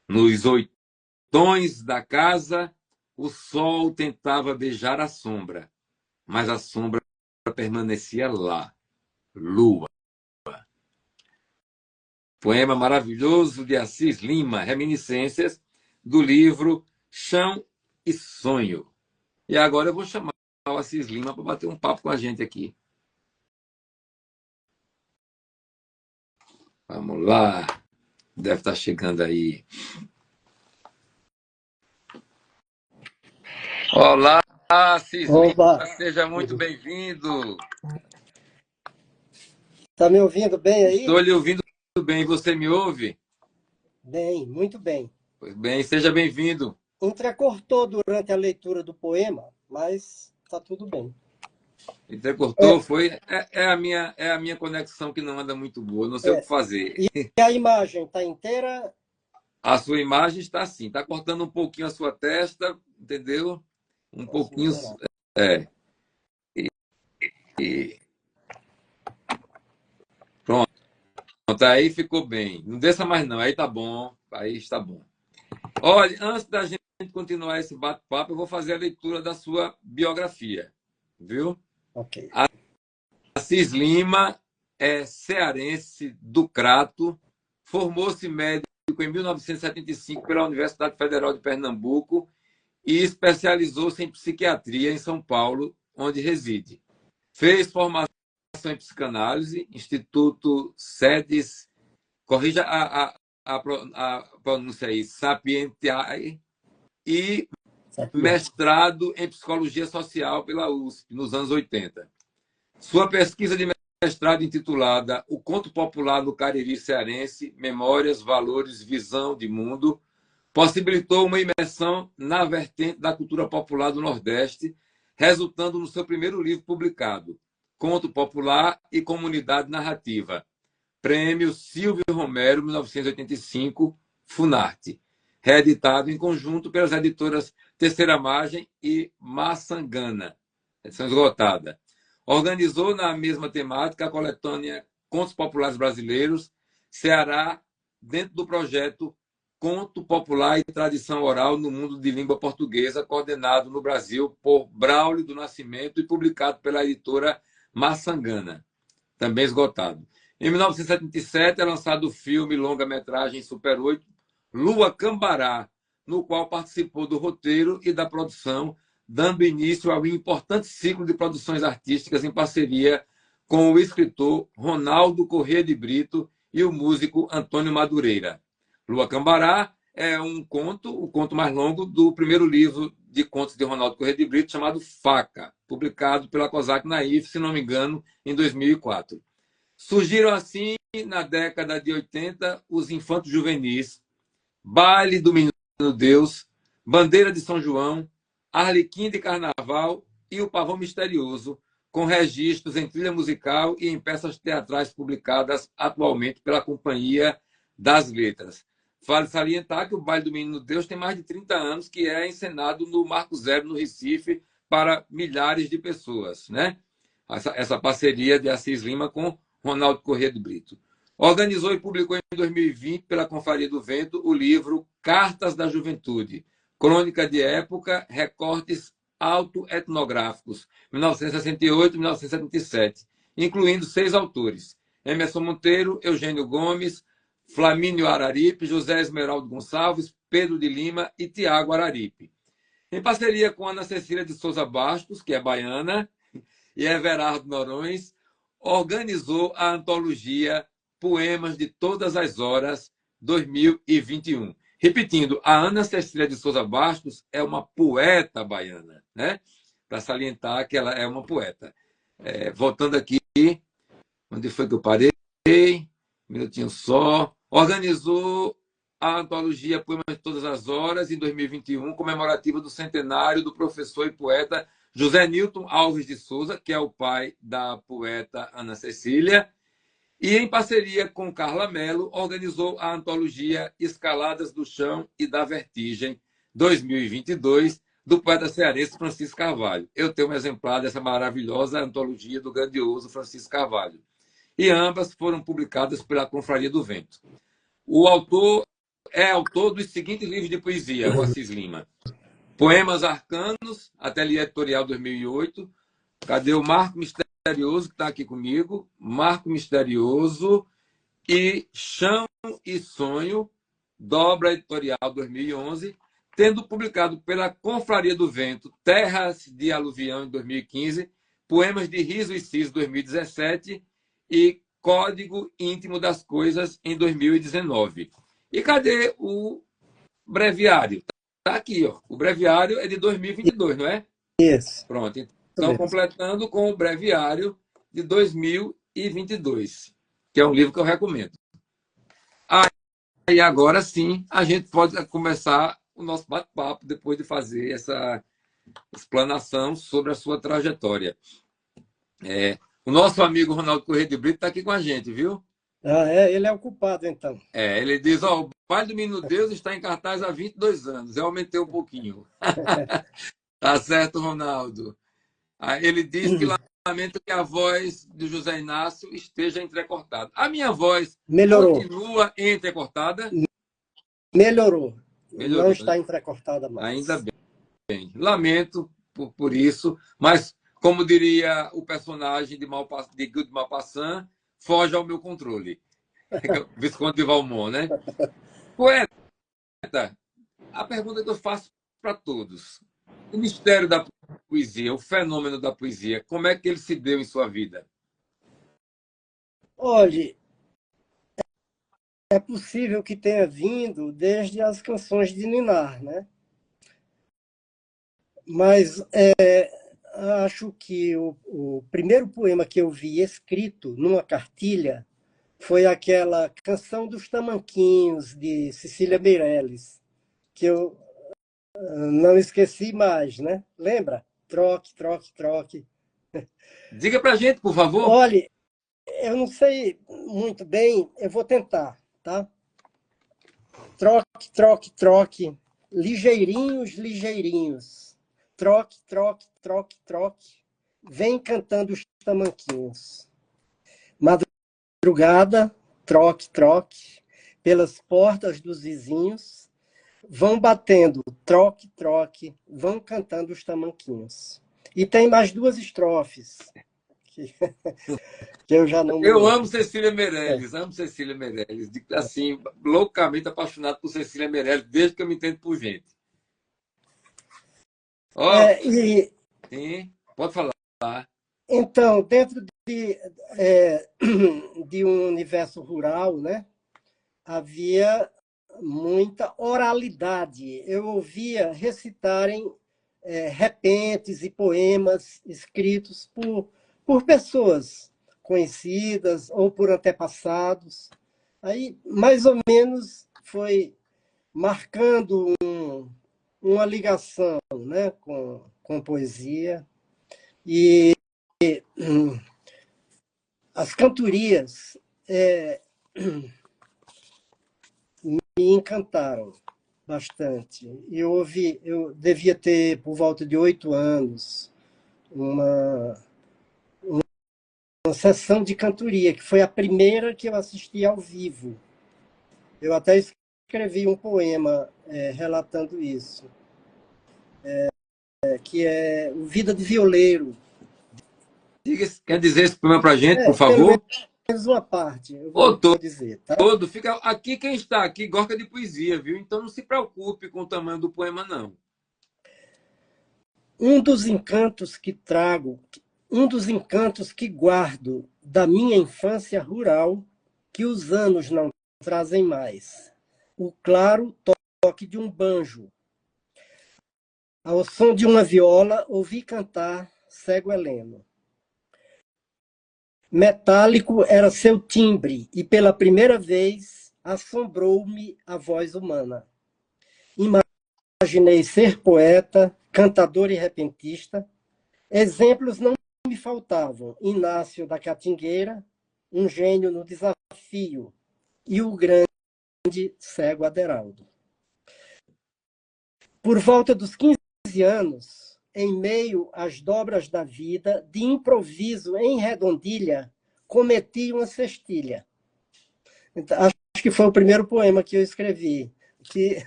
Nos oitões da casa, o sol tentava beijar a sombra, mas a sombra permanecia lá, lua. Poema maravilhoso de Assis Lima, Reminiscências, do livro Chão e Sonho. E agora eu vou chamar o Assis Lima para bater um papo com a gente aqui. Vamos lá. Deve estar chegando aí. Olá, Assis Oba! Lima. Seja muito bem-vindo. Tá me ouvindo bem aí? Estou lhe ouvindo bem. Você me ouve? Bem, muito bem. Pois bem, seja bem-vindo. Entrecortou durante a leitura do poema, mas tá tudo bem. Entrecortou, foi. É a minha conexão que não anda muito boa, não sei o que É. fazer. E a imagem está inteira? A sua imagem está assim, está cortando um pouquinho a sua testa, entendeu? Um Posso pouquinho. melhorar. É. E pronto, aí ficou bem. Não desça mais, não. Aí tá bom. Aí está bom. Olha, antes da gente continuar esse bate-papo, eu vou fazer a leitura da sua biografia, viu? Ok. Assis Lima é cearense do Crato, formou-se médico em 1975 pela Universidade Federal de Pernambuco e especializou-se em psiquiatria em São Paulo, onde reside. Fez formação em psicanálise, Instituto SEDES, corrija a pronúncia aí, Sapientiae, e Sapiens. mestrado em psicologia social pela USP, nos anos 80. Sua pesquisa de mestrado intitulada O Conto Popular no Cariri Cearense, Memórias, Valores, Visão de Mundo, possibilitou uma imersão na vertente da cultura popular do Nordeste, resultando no seu primeiro livro publicado, Conto Popular e Comunidade Narrativa, Prêmio Silvio Romero, 1985, Funarte, reeditado em conjunto pelas editoras Terceira Margem e Maçangana, edição esgotada. Organizou na mesma temática a coletânea Contos Populares Brasileiros, Ceará, dentro do projeto Conto Popular e Tradição Oral no Mundo de Língua Portuguesa, coordenado no Brasil por Braulio do Nascimento e publicado pela editora Maçangana, também esgotado. Em 1977 é lançado o filme longa-metragem Super 8, Lua Cambará, no qual participou do roteiro e da produção, dando início ao importante ciclo de produções artísticas em parceria com o escritor Ronaldo Corrêa de Brito e o músico Antônio Madureira. Lua Cambará é um conto, o conto mais longo do primeiro livro de contos de Ronaldo Corrêa de Brito, chamado Faca, publicado pela Cosac Naif, se não me engano, em 2004. Surgiram assim, na década de 80, os infantos juvenis, Baile do Menino Deus, Bandeira de São João, Arlequim de Carnaval e o Pavão Misterioso, com registros em trilha musical e em peças teatrais publicadas atualmente pela Companhia das Letras. Vale salientar que o Baile do Menino Deus tem mais de 30 anos, que é encenado no Marco Zero, no Recife, para milhares de pessoas, né? Essa parceria de Assis Lima com Ronaldo Corrêa de Brito. Organizou e publicou em 2020, pela Confraria do Vento, o livro Cartas da Juventude, Crônica de Época, Recortes Autoetnográficos, 1968-1977, incluindo 6 autores: Emerson Monteiro, Eugênio Gomes, Flamínio Araripe, José Esmeraldo Gonçalves, Pedro de Lima e Tiago Araripe. Em parceria com Ana Cecília de Souza Bastos, que é baiana, e Everardo Norões, organizou a antologia Poemas de Todas as Horas 2021. Repetindo, a Ana Cecília de Souza Bastos é uma poeta baiana, né? Para salientar que ela é uma poeta. Voltando aqui, onde foi que eu parei? Um minutinho só. Organizou a antologia Poemas de Todas as Horas em 2021, comemorativa do centenário do professor e poeta José Nilton Alves de Souza, que é o pai da poeta Ana Cecília, e, em parceria com Carla Mello, organizou a antologia Escaladas do Chão e da Vertigem 2022, do poeta cearense Francisco Carvalho. Eu tenho um exemplar dessa maravilhosa antologia do grandioso Francisco Carvalho. E ambas foram publicadas pela Confraria do Vento. O autor é autor dos seguintes livros de poesia, o Assis Lima: Poemas Arcanos, Ateliê Editorial 2008. Cadê o Marco Misterioso, que está aqui comigo? Marco Misterioso. E Chão e Sonho, Dobra Editorial 2011. Tendo publicado pela Confraria do Vento Terras de Aluvião, em 2015. Poemas de Riso e Siso, 2017. E Código Íntimo das Coisas, em 2019. E cadê o breviário? Está aqui, ó. O breviário é de 2022, não é? Isso. Pronto. Então, completando com o breviário de 2022, que é um livro que eu recomendo. Aí, agora sim, a gente pode começar o nosso bate-papo, depois de fazer essa explanação sobre a sua trajetória. O nosso amigo Ronaldo Corrêa de Brito está aqui com a gente, viu? Ele é o culpado, então. Ele diz, o Pai do Menino Deus está em cartaz há 22 anos. Eu aumentei um pouquinho. Tá certo, Ronaldo. Aí ele diz que lamenta que a voz do José Inácio esteja entrecortada. A minha voz Melhorou. continua entrecortada? Melhorou. Melhorou, Não está né? entrecortada mais. Ainda bem. Lamento por isso, mas, como diria o personagem de Guy de Maupassant, foge ao meu controle. Visconde de Valmont, né? Poeta, a pergunta que eu faço para todos. O mistério da poesia, o fenômeno da poesia, como é que ele se deu em sua vida? Olhe, é possível que tenha vindo desde as canções de Ninar, né? Mas acho que o primeiro poema que eu vi escrito numa cartilha foi aquela Canção dos Tamanquinhos, de Cecília Meirelles, que eu não esqueci mais, né? Lembra? Troque, troque, troque. Diga pra gente, por favor. Olha, eu não sei muito bem, eu vou tentar, tá? Troque, troque, troque, ligeirinhos, ligeirinhos. Troque, troque, troque, troque. Vem cantando os tamanquinhos. Madrugada, troque, troque, pelas portas dos vizinhos, vão batendo, troque, troque, vão cantando os tamanquinhos. E tem mais duas estrofes, que eu já não me Eu lembro. amo Cecília Meirelles, assim, loucamente apaixonado por Cecília Meirelles, desde que eu me entendo por gente. Sim, pode falar. Então, dentro de um universo rural, né, havia muita oralidade. Eu ouvia recitarem repentes e poemas escritos por pessoas conhecidas ou por antepassados. Aí, mais ou menos, foi marcando uma ligação, né, com poesia. E as cantorias me encantaram bastante. Eu devia ter, por volta de 8 anos, uma sessão de cantoria, que foi a primeira que eu assisti ao vivo. Eu até escrevi um poema relatando isso, que é o Vida de Violeiro. Quer dizer esse poema para a gente, por favor? Pelo menos uma parte, eu vou dizer. Tá? Todo. Fica aqui, quem está aqui gosta de poesia, viu? Então não se preocupe com o tamanho do poema, não. Um dos encantos que guardo da minha infância rural, que os anos não trazem mais. O claro toque de um banjo. Ao som de uma viola, ouvi cantar Cego Heleno. Metálico era seu timbre, e pela primeira vez assombrou-me a voz humana. Imaginei ser poeta, cantador e repentista. Exemplos não me faltavam. Inácio da Catingueira, um gênio no desafio, e o grande Cego Aderaldo. Por volta dos 15 anos, em meio às dobras da vida, de improviso em Redondilha, cometi uma cestilha. Então, acho que foi o primeiro poema que eu escrevi, que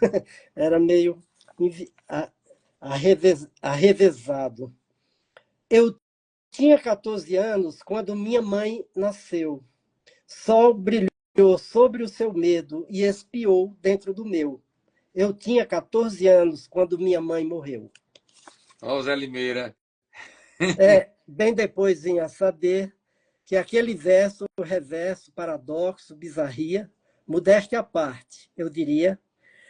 era meio arrevezado. Eu tinha 14 anos quando minha mãe nasceu. Sol brilhou sobre o seu medo e espiou dentro do meu. Eu tinha 14 anos quando minha mãe morreu. Ó, Zé Limeira. Bem depois vinha saber que aquele verso, reverso, paradoxo, bizarria, modéstia à parte, eu diria,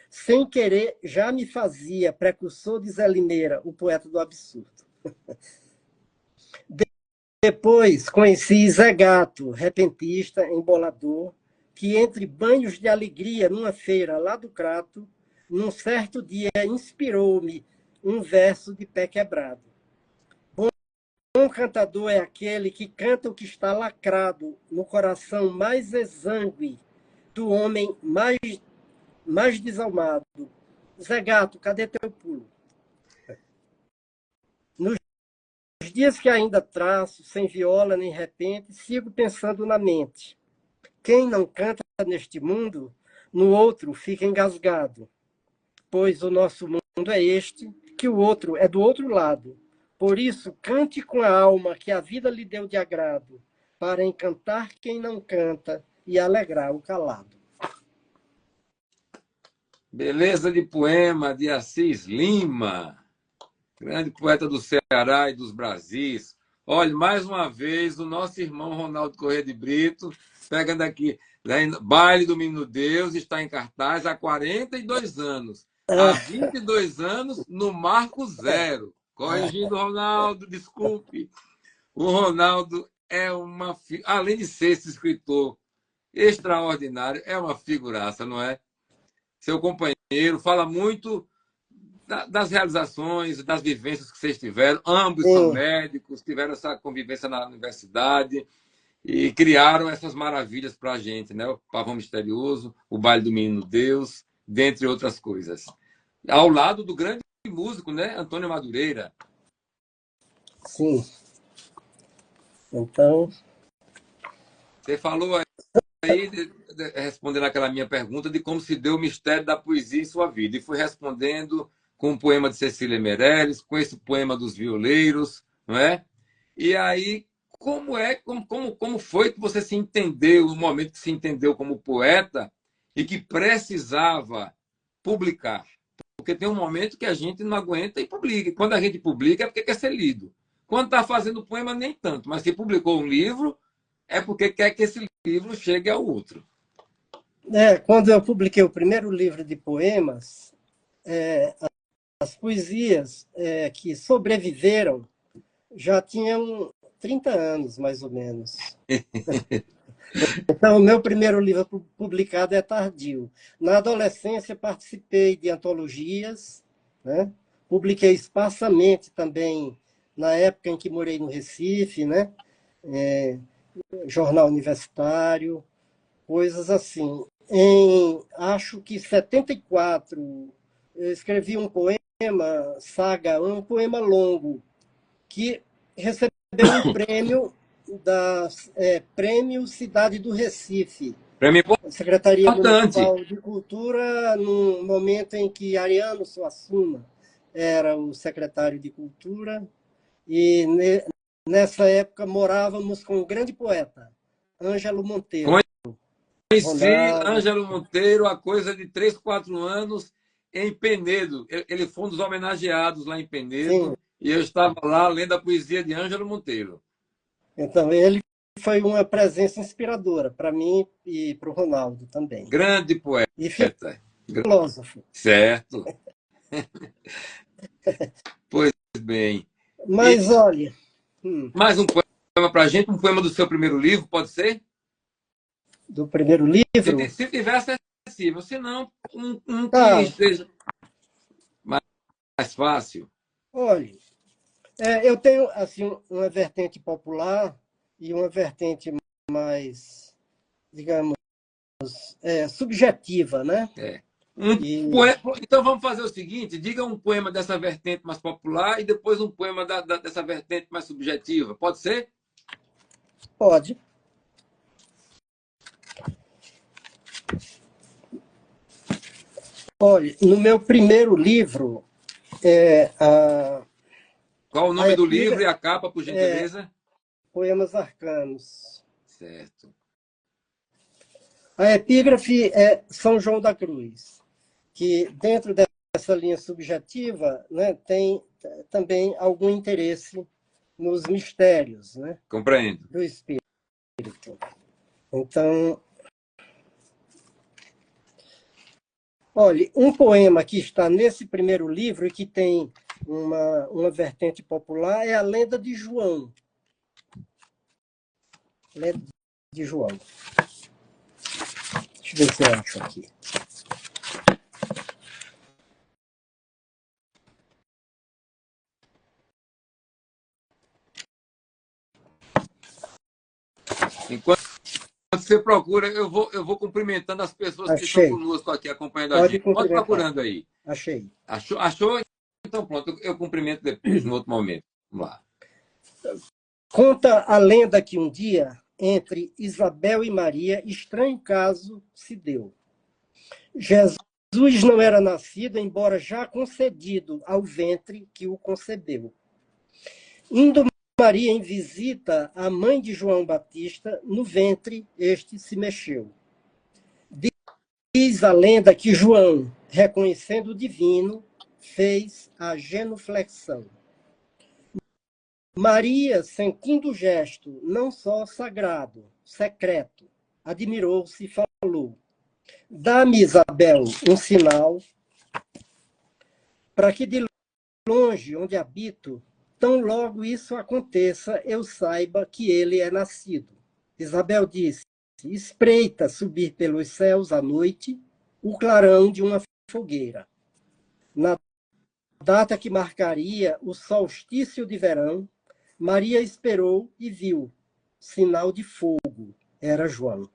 sem querer, já me fazia precursor de Zé Limeira, o poeta do absurdo. Depois conheci Zé Gato, repentista, embolador, que entre banhos de alegria numa feira lá do Crato, num certo dia inspirou-me um verso de pé quebrado. bom cantador é aquele que canta o que está lacrado no coração mais exangue do homem mais desalmado. Zé Gato, cadê teu pulo? Nos dias que ainda traço, sem viola nem repente, sigo pensando na mente. Quem não canta neste mundo, no outro fica engasgado, pois o nosso mundo é este, que o outro é do outro lado. Por isso, cante com a alma que a vida lhe deu de agrado, para encantar quem não canta e alegrar o calado. Beleza de poema de Assis Lima, grande poeta do Ceará e dos Brasis. Olha, mais uma vez, o nosso irmão Ronaldo Corrêa de Brito, pegando aqui, Baile do Menino Deus, está em cartaz há 42 anos. Há 22 anos, no Marco Zero. Corrigindo o Ronaldo, desculpe. O Ronaldo é além de ser esse escritor extraordinário, é uma figuraça, não é? Seu companheiro fala muito das realizações, das vivências que vocês tiveram. Ambos são médicos, tiveram essa convivência na universidade e criaram essas maravilhas para a gente, né? O Pavão Misterioso, o Baile do Menino Deus, dentre outras coisas. Ao lado do grande músico, né? Antônio Madureira. Sim. Então... Você falou aí, respondendo aquela minha pergunta, de como se deu o mistério da poesia em sua vida. E fui respondendo com o poema de Cecília Meirelles, com esse poema dos violeiros, não é? E aí, como foi que você se entendeu, no momento que se entendeu como poeta e que precisava publicar? Porque tem um momento que a gente não aguenta e publica. E quando a gente publica é porque quer ser lido. Quando está fazendo poema, nem tanto. Mas se publicou um livro, é porque quer que esse livro chegue ao outro. Quando eu publiquei o primeiro livro de poemas, as poesias que sobreviveram já tinham 30 anos, mais ou menos. Então, o meu primeiro livro publicado é tardio. Na adolescência, participei de antologias, né? Publiquei esparsamente também na época em que morei no Recife, né? Jornal universitário, coisas assim. Acho que em 74, eu escrevi um poema, um poema longo, que recebeu um prêmio Prêmio Cidade do Recife. Prêmio Secretaria importante. Municipal de Cultura, no momento em que Ariano Suassuna era o secretário de Cultura, e nessa época morávamos com um grande poeta, Ângelo Monteiro. Conheci Ângelo Monteiro há coisa de 3, 4 anos em Penedo. Ele foi um dos homenageados lá em Penedo. Sim. E eu estava lá lendo a poesia de Ângelo Monteiro. Então, ele foi uma presença inspiradora para mim e para o Ronaldo também. Grande poeta. E filósofo. Certo. Pois bem. Mas, olha... Mais um poema para a gente, um poema do seu primeiro livro, pode ser? Do primeiro livro? Se tiver acessível, se não, um que esteja mais fácil. Olha, eu tenho assim, uma vertente popular e uma vertente mais, digamos, subjetiva, né? Então vamos fazer o seguinte, diga um poema dessa vertente mais popular e depois um poema dessa vertente mais subjetiva. Pode ser? Pode. Olha, no meu primeiro livro... Qual o nome do livro e a capa, por gentileza? Poemas Arcanos. Certo. A epígrafe é São João da Cruz, que dentro dessa linha subjetiva, né, tem também algum interesse nos mistérios, né? Compreendo. Do espírito. Então, olha, um poema que está nesse primeiro livro e que tem uma vertente popular é a Lenda de João. Lenda de João. Deixa eu ver se eu acho aqui. Enquanto você procura, eu vou cumprimentando as pessoas que estão Achei. conosco aqui acompanhando a Pode gente. Pode cumprimentar. procurando aí. Achei. Achou? Então pronto, eu cumprimento depois, no outro momento. Vamos lá. Conta a lenda que um dia, entre Isabel e Maria, estranho caso se deu. Jesus não era nascido, embora já concedido ao ventre que o concebeu. Indo Maria em visita à mãe de João Batista, no ventre este se mexeu. Diz a lenda que João, reconhecendo o divino, fez a genuflexão. Maria, sentindo o gesto, não só sagrado, secreto, admirou-se e falou: dá-me, Isabel, um sinal para que de longe, onde habito, tão logo isso aconteça, eu saiba que ele é nascido. Isabel disse: espreita subir pelos céus à noite o clarão de uma fogueira. Na data que marcaria o solstício de verão, Maria esperou e viu sinal de fogo. Era João.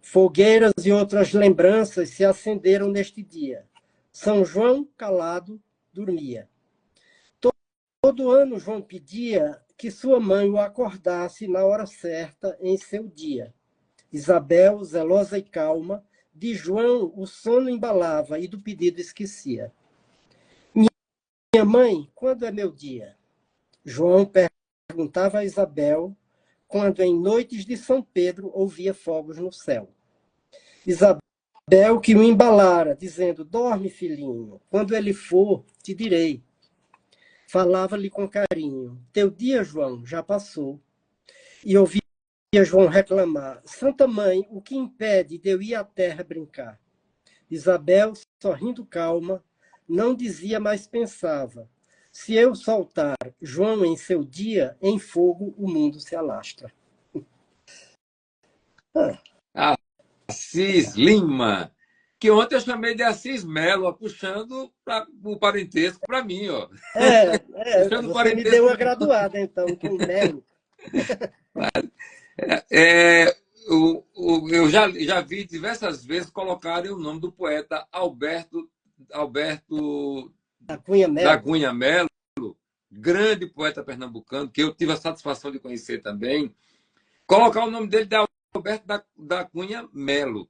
Fogueiras e outras lembranças se acenderam neste dia. São João, calado, dormia. Todo ano João pedia que sua mãe o acordasse na hora certa em seu dia. Isabel, zelosa e calma, de João o sono embalava e do pedido esquecia. Minha mãe, quando é meu dia? João perguntava a Isabel, quando em noites de São Pedro ouvia fogos no céu. Isabel que o embalara, dizendo: dorme, filhinho, quando ele for, te direi. Falava-lhe com carinho: teu dia, João, já passou. E ouvia João reclamar: Santa Mãe, o que impede de eu ir à terra brincar? Isabel, sorrindo calma, não dizia, mas pensava: se eu soltar João em seu dia, em fogo o mundo se alastra. Assis Lima, que ontem eu chamei de Assis Melo, ó, puxando o parentesco para mim, ó. Puxando o Você me parentesco deu uma pra mim. graduada, então, com o Melo. Eu já vi diversas vezes colocarem o nome do poeta Alberto Da Cunha da Melo. Cunha Melo, grande poeta pernambucano, que eu tive a satisfação de conhecer também, colocar o nome dele de Alberto da Cunha Melo,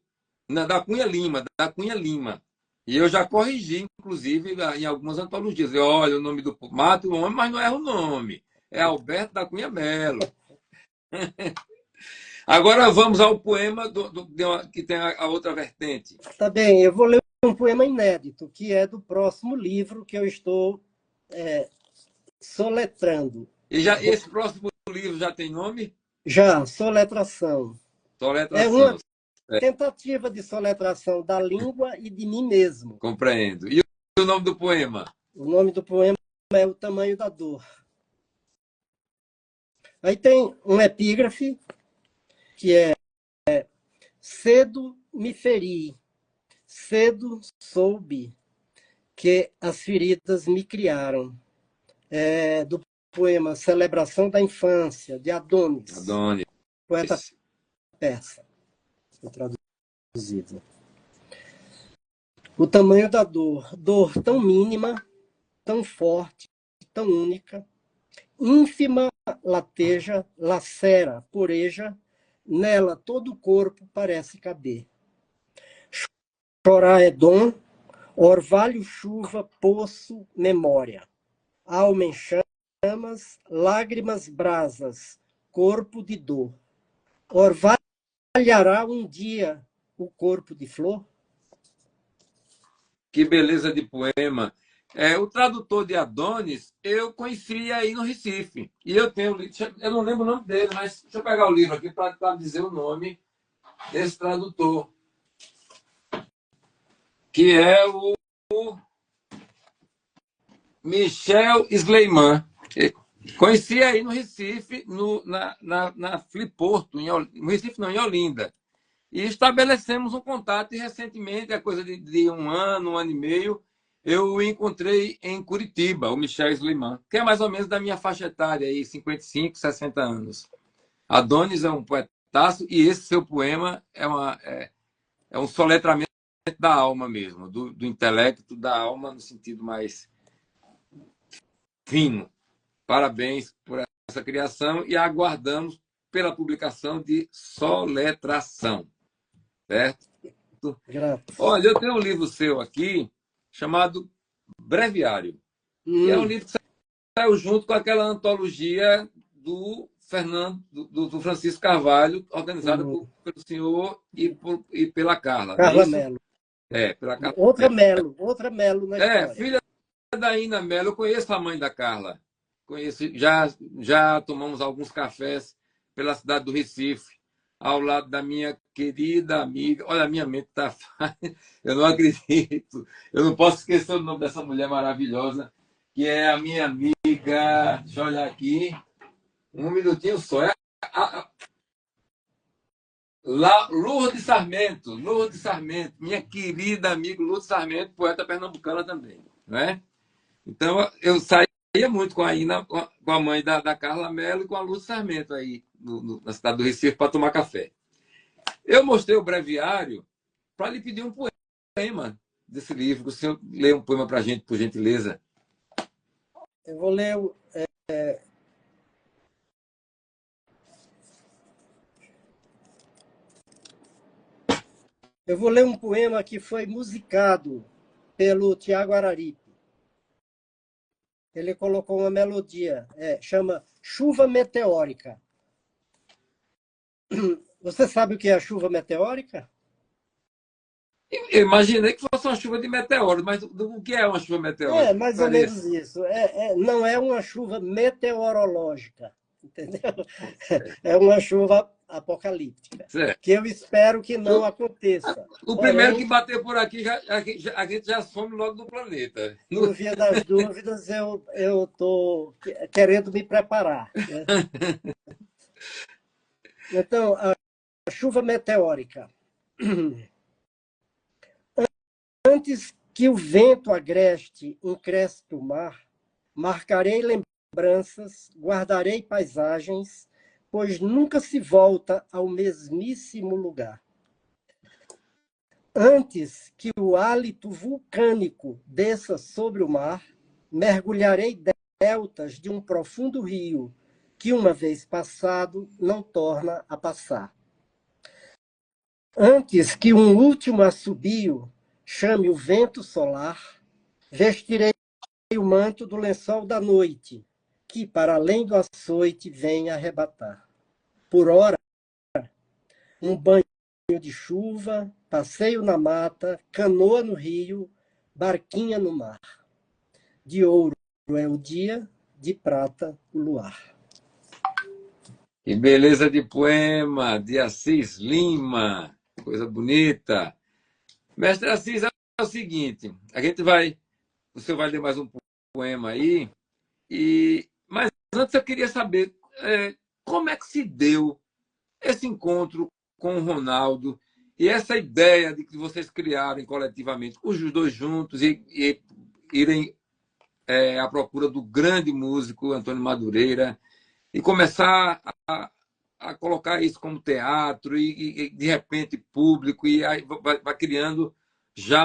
da Cunha Lima, da Cunha Lima. E eu já corrigi, inclusive, em algumas antologias. Olha, o nome do mato o nome, mas não erra o nome. É Alberto da Cunha Melo. Agora vamos ao poema que tem a outra vertente. Tá bem, eu vou ler um poema inédito, que é do próximo livro que eu estou soletrando. E esse próximo livro já tem nome? Já, soletração. É uma Soletração. tentativa de soletração da língua e de mim mesmo. Compreendo. E o nome do poema? O nome do poema é O Tamanho da Dor. Aí tem um epígrafe que é: cedo me feri, cedo soube que as feridas me criaram. É do poema Celebração da Infância, de Adonis, Adonis. poeta persa. Foi traduzido. O tamanho da dor. Dor tão mínima, tão forte, tão única, ínfima, lateja, lacera, poreja, nela todo o corpo parece caber. Chorar é dom, orvalho, chuva, poço, memória. Alma em chamas, lágrimas, brasas, corpo de dor. Orvalhará um dia o corpo de flor? Que beleza de poema. O tradutor de Adonis, eu conheci aí no Recife. E eu tenho, eu não lembro o nome dele, mas deixa eu pegar o livro aqui para dizer o nome desse tradutor. Que é o Michel Sleiman. Conheci aí no Recife, na Fliporto, no Recife não, em Olinda. E estabelecemos um contato e recentemente, a coisa de um ano e meio, eu o encontrei em Curitiba, o Michel Sleiman, que é mais ou menos da minha faixa etária, aí, 55, 60 anos. Adonis é um poetaço e esse seu poema é um soletramento da alma mesmo, do intelecto, da alma no sentido mais fino. Parabéns por essa criação e aguardamos pela publicação de soletração, certo? Grato. Olha, eu tenho um livro seu aqui chamado Breviário, que é um livro que saiu junto com aquela antologia do do Francisco Carvalho, organizada pelo senhor e pela Carla. Carla Mello. Pela Carla. Outra Mello na história. Filha da Ina Mello. Eu conheço a mãe da Carla. Conheço, já tomamos alguns cafés pela cidade do Recife, ao lado da minha querida amiga. Olha, a minha mente está. Eu não acredito. Eu não posso esquecer o nome dessa mulher maravilhosa, que é a minha amiga. Deixa eu olhar aqui. Um minutinho só. Lourdes Sarmento. Lourdes Sarmento. Minha querida amiga Lourdes Sarmento, poeta pernambucana também. Não é? Então, eu saía muito com a Ina, com a mãe da Carla Mello e com a Lourdes Sarmento aí, na cidade do Recife, para tomar café. Eu mostrei o breviário para lhe pedir um poema desse livro. O senhor lê um poema para a gente, por gentileza? Eu vou ler... Eu vou ler um poema que foi musicado pelo Tiago Araripe. Ele colocou uma melodia, chama Chuva Meteórica. Você sabe o que é a chuva meteórica? Eu imaginei que fosse uma chuva de meteoro, mas o que é uma chuva meteórica? É, mais ou menos isso. Não é uma chuva meteorológica, entendeu? É uma chuva apocalíptica, certo. Que eu espero que não aconteça. Primeiro que bater por aqui, a gente já some logo do planeta. No via das dúvidas, eu estou querendo me preparar. Né? Então, a chuva meteórica. Antes que o vento agreste encrespe o mar, marcarei lembranças, guardarei paisagens, pois nunca se volta ao mesmíssimo lugar. Antes que o hálito vulcânico desça sobre o mar, mergulharei deltas de um profundo rio que, uma vez passado, não torna a passar. Antes que um último assobio chame o vento solar, vestirei o manto do lençol da noite, que, para além do açoite, vem arrebatar. Por ora, um banho de chuva, passeio na mata, canoa no rio, barquinha no mar. De ouro é o dia, de prata o luar. Que beleza de poema, de Assis Lima, coisa bonita. Mestre Assis, é o seguinte, o senhor vai ler mais um poema aí, mas antes eu queria saber como é que se deu esse encontro com o Ronaldo e essa ideia de que vocês criarem coletivamente, os dois juntos, e irem à procura do grande músico Antônio Madureira e começar a colocar isso como teatro e de repente público, e aí vai criando já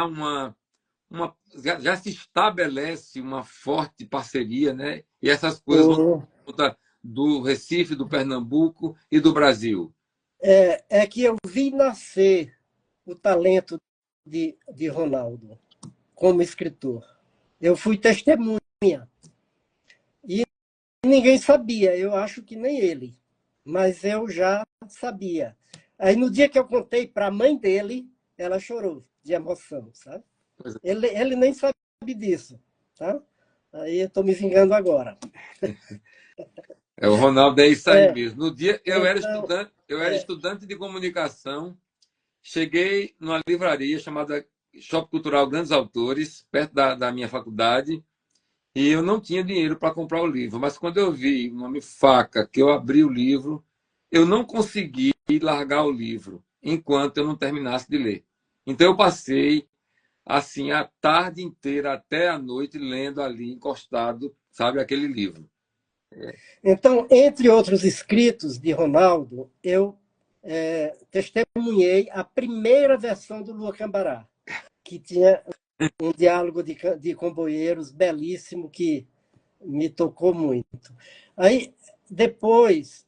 já se estabelece uma forte parceria, né? E essas coisas vão do Recife, do Pernambuco e do Brasil. É que eu vi nascer o talento de Ronaldo como escritor. Eu fui testemunha. E ninguém sabia, eu acho que nem ele. Mas eu já sabia. Aí, no dia que eu contei para a mãe dele, ela chorou de emoção, sabe? Ele nem sabe disso, tá? Aí eu estou me vingando agora. O Ronaldo é isso aí mesmo. No dia eu era estudante de comunicação, cheguei numa livraria chamada Shopping Cultural Grandes Autores, perto da minha faculdade, e eu não tinha dinheiro para comprar o livro, mas quando eu vi o nome Faca, que eu abri o livro, eu não consegui largar o livro enquanto eu não terminasse de ler. Então eu passei assim a tarde inteira até a noite lendo ali encostado, sabe, aquele livro. Então, entre outros escritos de Ronaldo, eu testemunhei a primeira versão do Lua Cambará, que tinha um diálogo de comboieiros belíssimo que me tocou muito. Aí, depois,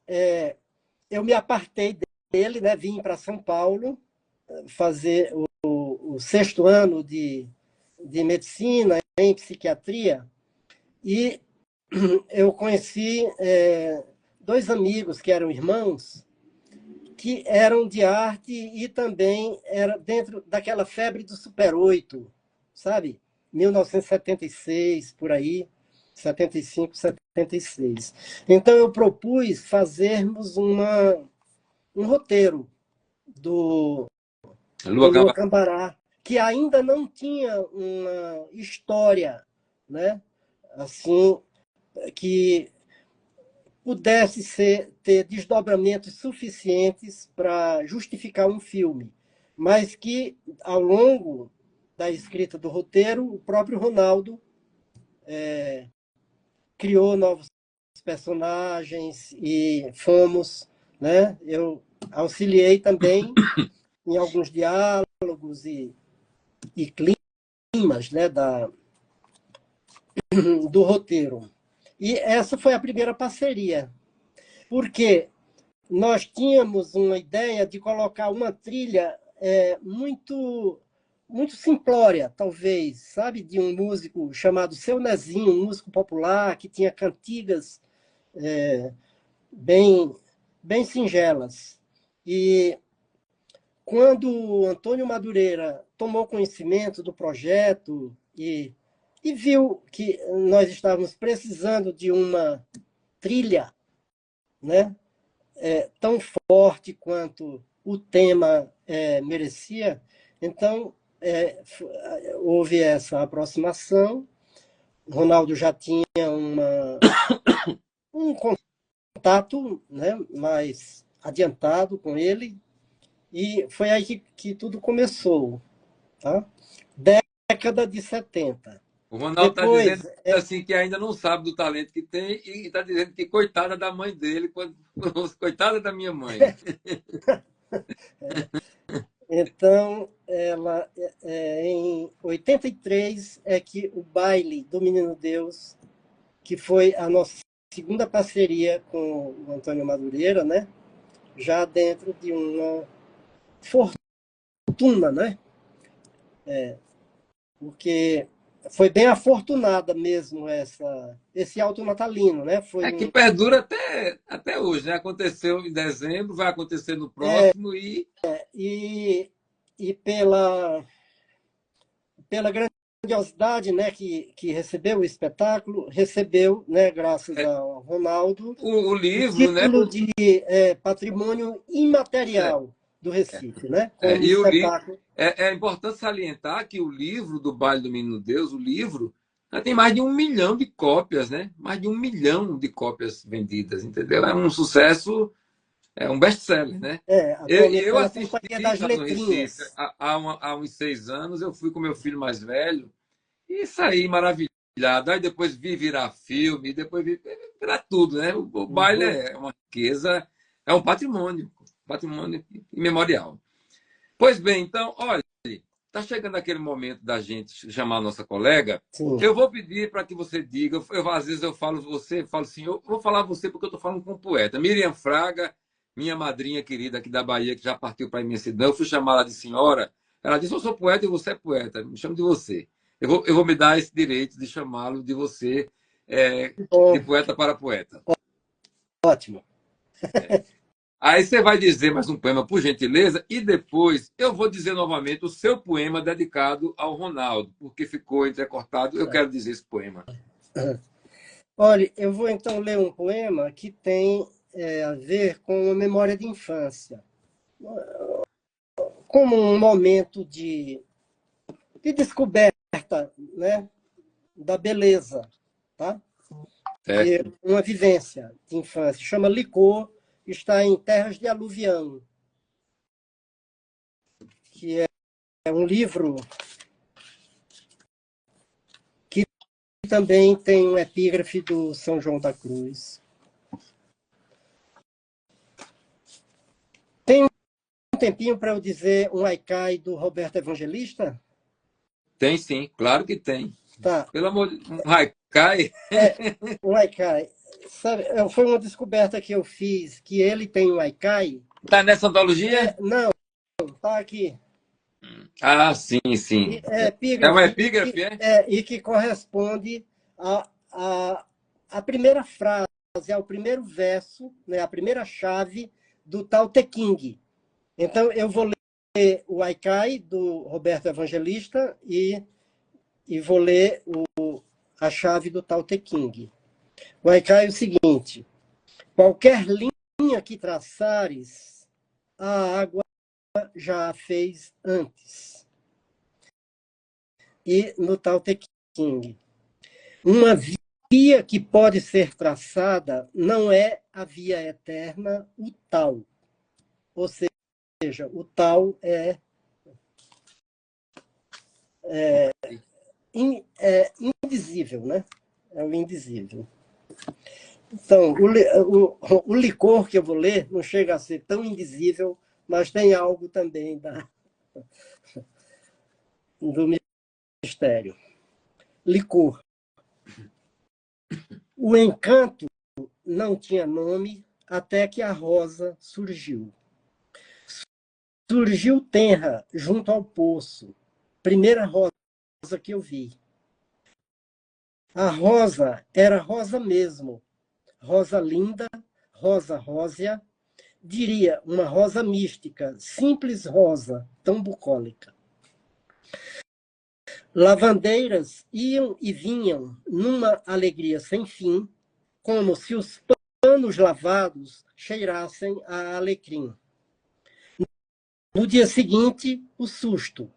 eu me apartei dele, né? Vim para São Paulo fazer o sexto ano de medicina em psiquiatria e eu conheci dois amigos que eram irmãos, que eram de arte e também era dentro daquela febre do Super 8, sabe? 1976, por aí, 75, 76. Então eu propus fazermos um roteiro do, do Lua Lua Camba- Cambará, que ainda não tinha uma história, né? Assim, que pudesse ter desdobramentos suficientes para justificar um filme, mas que, ao longo da escrita do roteiro, o próprio Ronaldo criou novos personagens e fomos, né? Eu auxiliei também em alguns diálogos e climas, né, do roteiro. E essa foi a primeira parceria, porque nós tínhamos uma ideia de colocar uma trilha muito simplória, talvez, sabe, de um músico chamado Seu Nezinho, um músico popular que tinha cantigas bem, bem singelas. E quando o Antônio Madureira tomou conhecimento do projeto e viu que nós estávamos precisando de uma trilha, né, tão forte quanto o tema merecia, então houve essa aproximação. Ronaldo já tinha um contato, né, mais adiantado com ele, e foi aí que tudo começou. Tá? Década de 70. O Ronaldo está dizendo Depois, assim que ainda não sabe do talento que tem e está dizendo que coitada da mãe dele, coitada da minha mãe. então, em 83 é que o baile do Menino Deus, que foi a nossa segunda parceria com o Antônio Madureira, né? Já dentro de uma fortuna, né? Porque foi bem afortunada mesmo esse alto natalino, né? É que perdura até hoje, né? Aconteceu em dezembro, vai acontecer no próximo e e pela grandiosidade, né, que recebeu o espetáculo, recebeu, né, graças ao Ronaldo, o o livro, né? título de patrimônio imaterial do Recife, né, como E o livro espetáculo. é importante salientar que o livro do Baile do Menino Deus, o livro, já tem mais de 1 milhão de cópias, né? Mais de 1 milhão de cópias vendidas, entendeu? É um sucesso, é um best-seller, né? Atualmente Eu está na Companhia assisti das lá no Recife Letrinhas. há uns 6 anos, eu fui com meu filho mais velho e saí maravilhado. Aí depois vi virar filme, depois vi virar tudo, né? O baile Uhum. é uma riqueza, é um patrimônio imemorial. Pois bem, então, olha, está chegando aquele momento da gente chamar a nossa colega. Sim. Eu vou pedir para que você diga, às vezes eu falo você, falo assim, eu vou falar você porque eu estou falando com um poeta. Miriam Fraga, minha madrinha querida aqui da Bahia, que já partiu para a imensidão, eu fui chamá-la de senhora. Ela disse, eu sou poeta e você é poeta, me chamo de você. Eu vou me dar esse direito de chamá-lo de você, de Bom, poeta para poeta. ótimo. Aí você vai dizer mais um poema, por gentileza, e depois eu vou dizer novamente o seu poema dedicado ao Ronaldo, porque ficou entrecortado. Eu quero dizer esse poema. Olha, eu vou então ler um poema que tem a ver com a memória de infância, como um momento de descoberta, né, da beleza, tá? De Certo? uma vivência de infância. Chama Licor, está em Terras de Aluvião, que é um livro que também tem um epígrafe do São João da Cruz. Tem um tempinho para eu dizer um haikai do Roberto Evangelista? Tem sim, claro que tem. Tá. Pelo amor de Deus, um haikai. Um haikai. Sabe, foi uma descoberta que eu fiz, que ele tem um haikai. Tá nessa antologia? Não, tá aqui. Ah, sim, sim. É É um epígrafe, epígrafe, é? e que corresponde à primeira frase, ao primeiro verso, né, a primeira chave do Tao Te Ching. Então, eu vou ler o haikai do Roberto Evangelista e vou ler a chave do Tao Te Ching. O haikai é o seguinte: qualquer linha que traçares, a água já a fez antes. E no Tao Te Ching, uma via que pode ser traçada não é a via eterna, o Tao. Ou seja, o Tao é indizível, né? É o indizível. Então, o licor que eu vou ler não chega a ser tão indizível, mas tem algo também do mistério. Licor. O encanto não tinha nome até que a rosa surgiu. Surgiu tenra junto ao poço. Primeira rosa que eu vi. A rosa era rosa mesmo. Rosa linda, rosa rósea, diria uma rosa mística, simples rosa, tão bucólica. Lavandeiras iam e vinham numa alegria sem fim, como se os panos lavados cheirassem a alecrim. No dia seguinte, o susto.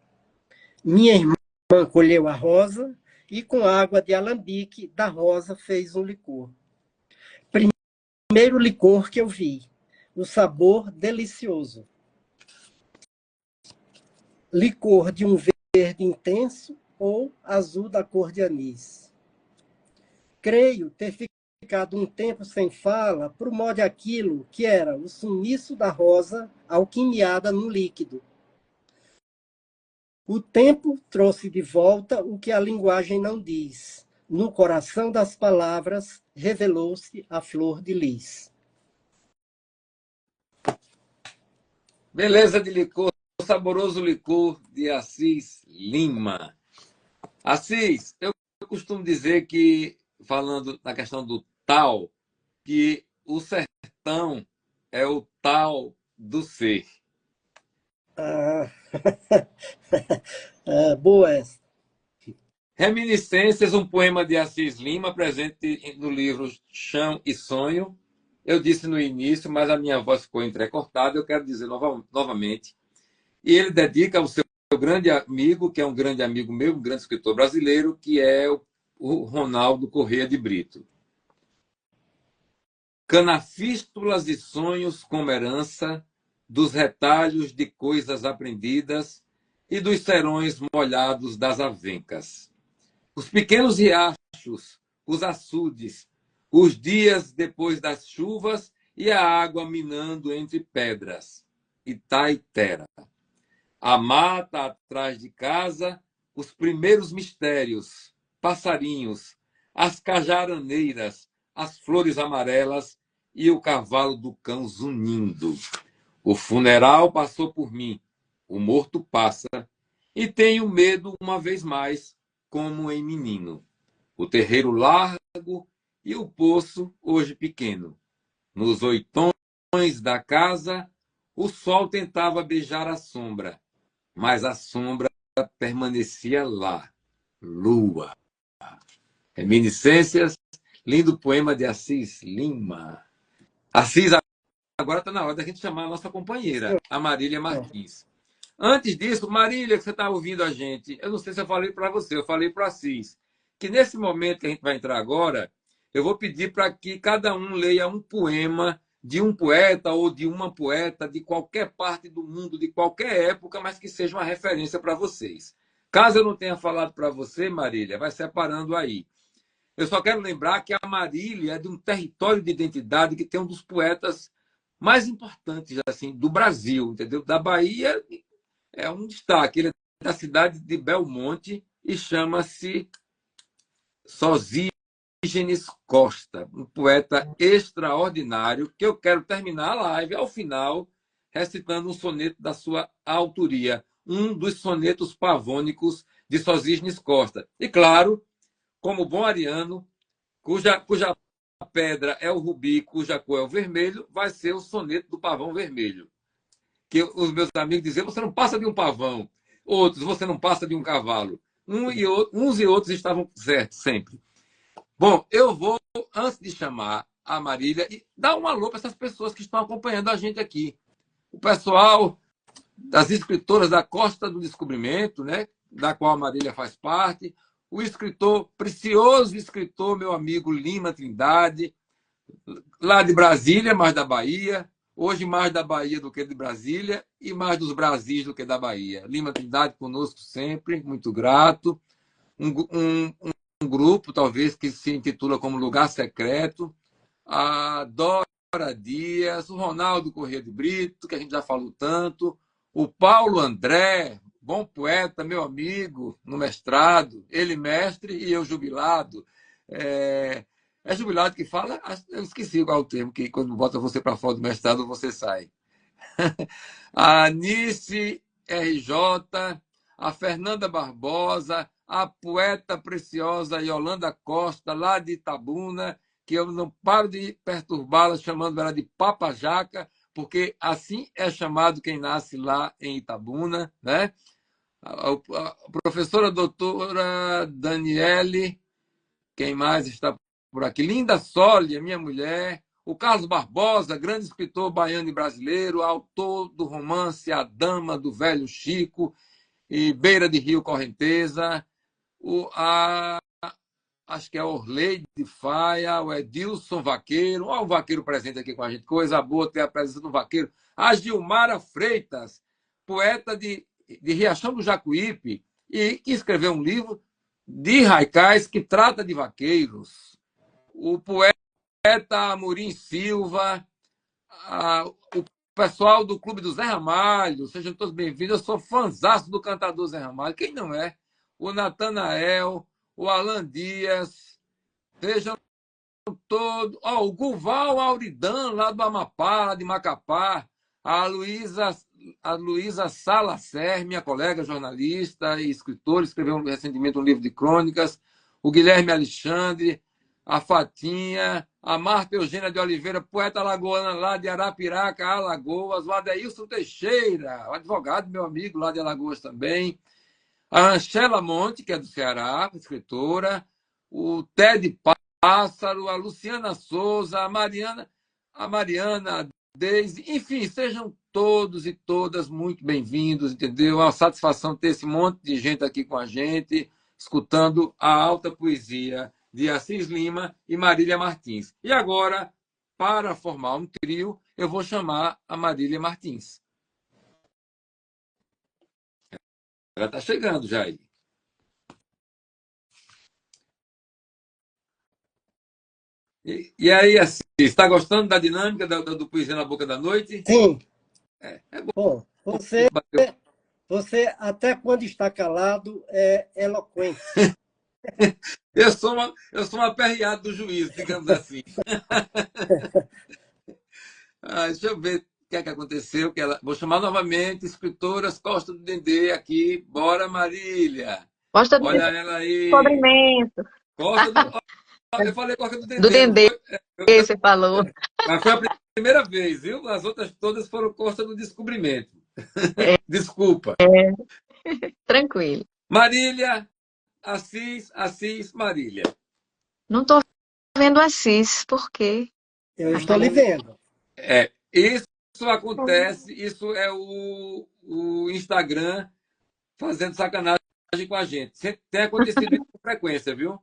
Minha irmã colheu a rosa e, com água de alambique da rosa, fez um licor. Primeiro licor que eu vi. O sabor delicioso. Licor de um verde intenso ou azul da cor de anis. Creio ter ficado um tempo sem fala por mor de aquilo que era o sumiço da rosa alquimiada no líquido. O tempo trouxe de volta o que a linguagem não diz. No coração das palavras revelou-se a flor de lis. Beleza de licor, saboroso licor de Assis Lima. Assis, eu costumo dizer que, falando na questão do tal, que o sertão é o tal do ser. Ah, boa essa. Reminiscências, um poema de Assis Lima, presente no livro Chão e Sonho. Eu disse no início, mas a minha voz ficou entrecortada, eu quero dizer novamente. E ele dedica ao seu grande amigo, que é um grande amigo meu, um grande escritor brasileiro, que é o Ronaldo Corrêa de Brito. Canafístulas de sonhos como herança, dos retalhos de coisas aprendidas e dos serões molhados das avencas. Os pequenos riachos, os açudes, os dias depois das chuvas e a água minando entre pedras. Itaitera. A mata atrás de casa, os primeiros mistérios, passarinhos, as cajaraneiras, as flores amarelas e o cavalo do cão zunindo. O funeral passou por mim, o morto passa, e tenho medo uma vez mais, como em menino. O terreiro largo e o poço hoje pequeno. Nos oitões da casa, o sol tentava beijar a sombra, mas a sombra permanecia lá. Lua. Reminiscências, lindo poema de Assis Lima. Assis, agora está na hora da gente chamar a nossa companheira, a Marília Martins. Antes disso, Marília, que você está ouvindo a gente, eu não sei se eu falei para você, eu falei para o Assis, que nesse momento que a gente vai entrar agora, eu vou pedir para que cada um leia um poema de um poeta ou de uma poeta de qualquer parte do mundo, de qualquer época, mas que seja uma referência para vocês. Caso eu não tenha falado para você, Marília, vai separando aí. Eu só quero lembrar que a Marília é de um território de identidade que tem um dos poetas mais importantes assim do Brasil, entendeu? Da Bahia é um destaque. Ele é da cidade de Belmonte e chama-se Sosígenes Costa, um poeta extraordinário, que eu quero terminar a live, ao final, recitando um soneto da sua autoria, um dos sonetos pavônicos de Sosígenes Costa. E, claro, como bom ariano, cuja pedra é o rubi, cuja cor é o vermelho, vai ser o soneto do pavão vermelho. Que os meus amigos diziam, você não passa de um pavão. Outros, você não passa de um cavalo. Uns e outros estavam certos, sempre. Bom, eu vou, antes de chamar a Marília, dar um alô para essas pessoas que estão acompanhando a gente aqui. O pessoal das escritoras da Costa do Descobrimento, né, da qual a Marília faz parte, o escritor, precioso escritor, meu amigo Lima Trindade, lá de Brasília, mais da Bahia, hoje mais da Bahia do que de Brasília e mais dos Brasis do que da Bahia. Lima Trindade conosco sempre, muito grato. Um grupo, talvez, que se intitula como Lugar Secreto, a Dora Dias, o Ronaldo Corrêa de Brito, que a gente já falou tanto, o Paulo André, bom poeta, meu amigo, no mestrado, ele mestre e eu jubilado. É jubilado que fala? Eu esqueci qual é o termo, que quando bota você para fora do mestrado, você sai. A Anice RJ, a Fernanda Barbosa, a poeta preciosa Yolanda Costa, lá de Itabuna, que eu não paro de perturbá-la, chamando ela de Papa Jaca, porque assim é chamado quem nasce lá em Itabuna, né? A professora doutora Daniele, quem mais está por aqui? Linda Sólia, minha mulher. O Carlos Barbosa, grande escritor baiano e brasileiro, autor do romance A Dama do Velho Chico e Beira de Rio Correnteza. Acho que é Orleide Faia, o Edilson Vaqueiro. Olha o Vaqueiro presente aqui com a gente. Coisa boa ter a presença do Vaqueiro. A Gilmara Freitas, poeta de Riachão do Jacuípe, e que escreveu um livro de Haikais que trata de vaqueiros. O poeta Amorim Silva, o pessoal do Clube do Zé Ramalho, sejam todos bem-vindos. Eu sou fãzaço do cantador Zé Ramalho. Quem não é? O Natanael, o Alan Dias, sejam todos. O Guval Auridan, lá do Amapá, lá de Macapá, a Luísa Salacer, minha colega jornalista e escritora, escreveu recentemente um livro de crônicas, o Guilherme Alexandre, a Fatinha, a Marta Eugênia de Oliveira, poeta alagoana lá de Arapiraca, Alagoas, o Adeilson Teixeira, o advogado, meu amigo lá de Alagoas também, a Anchela Monte, que é do Ceará, escritora, o Ted Pássaro, a Luciana Souza, a Mariana, a Deise, enfim, sejam todos e todas muito bem-vindos, entendeu? É uma satisfação ter esse monte de gente aqui com a gente, escutando a alta poesia de Assis Lima e Marília Martins. E agora, para formar um trio, eu vou chamar a Marília Martins. Ela está chegando já aí. E aí, assim, está gostando da dinâmica do Poesia na Boca da Noite? Sim. É bom. Você, até quando está calado, é eloquente. Eu sou uma aperreado do juízo, digamos assim. Deixa eu ver o que é que aconteceu. Vou chamar novamente escritoras Costa do Dendê aqui. Bora, Marília. Costa do Olha ela aí. Descobrimento. Eu falei Costa do Dendê. Do Dendê, você falou. Mas foi a primeira vez, viu? As outras todas foram Costa do Descobrimento. Desculpa. Tranquilo. Marília, Assis, Marília. Não estou vendo Assis, por quê? Eu estou lhe vendo. Isso acontece, isso é o Instagram fazendo sacanagem com a gente. Tem acontecido isso com frequência, viu?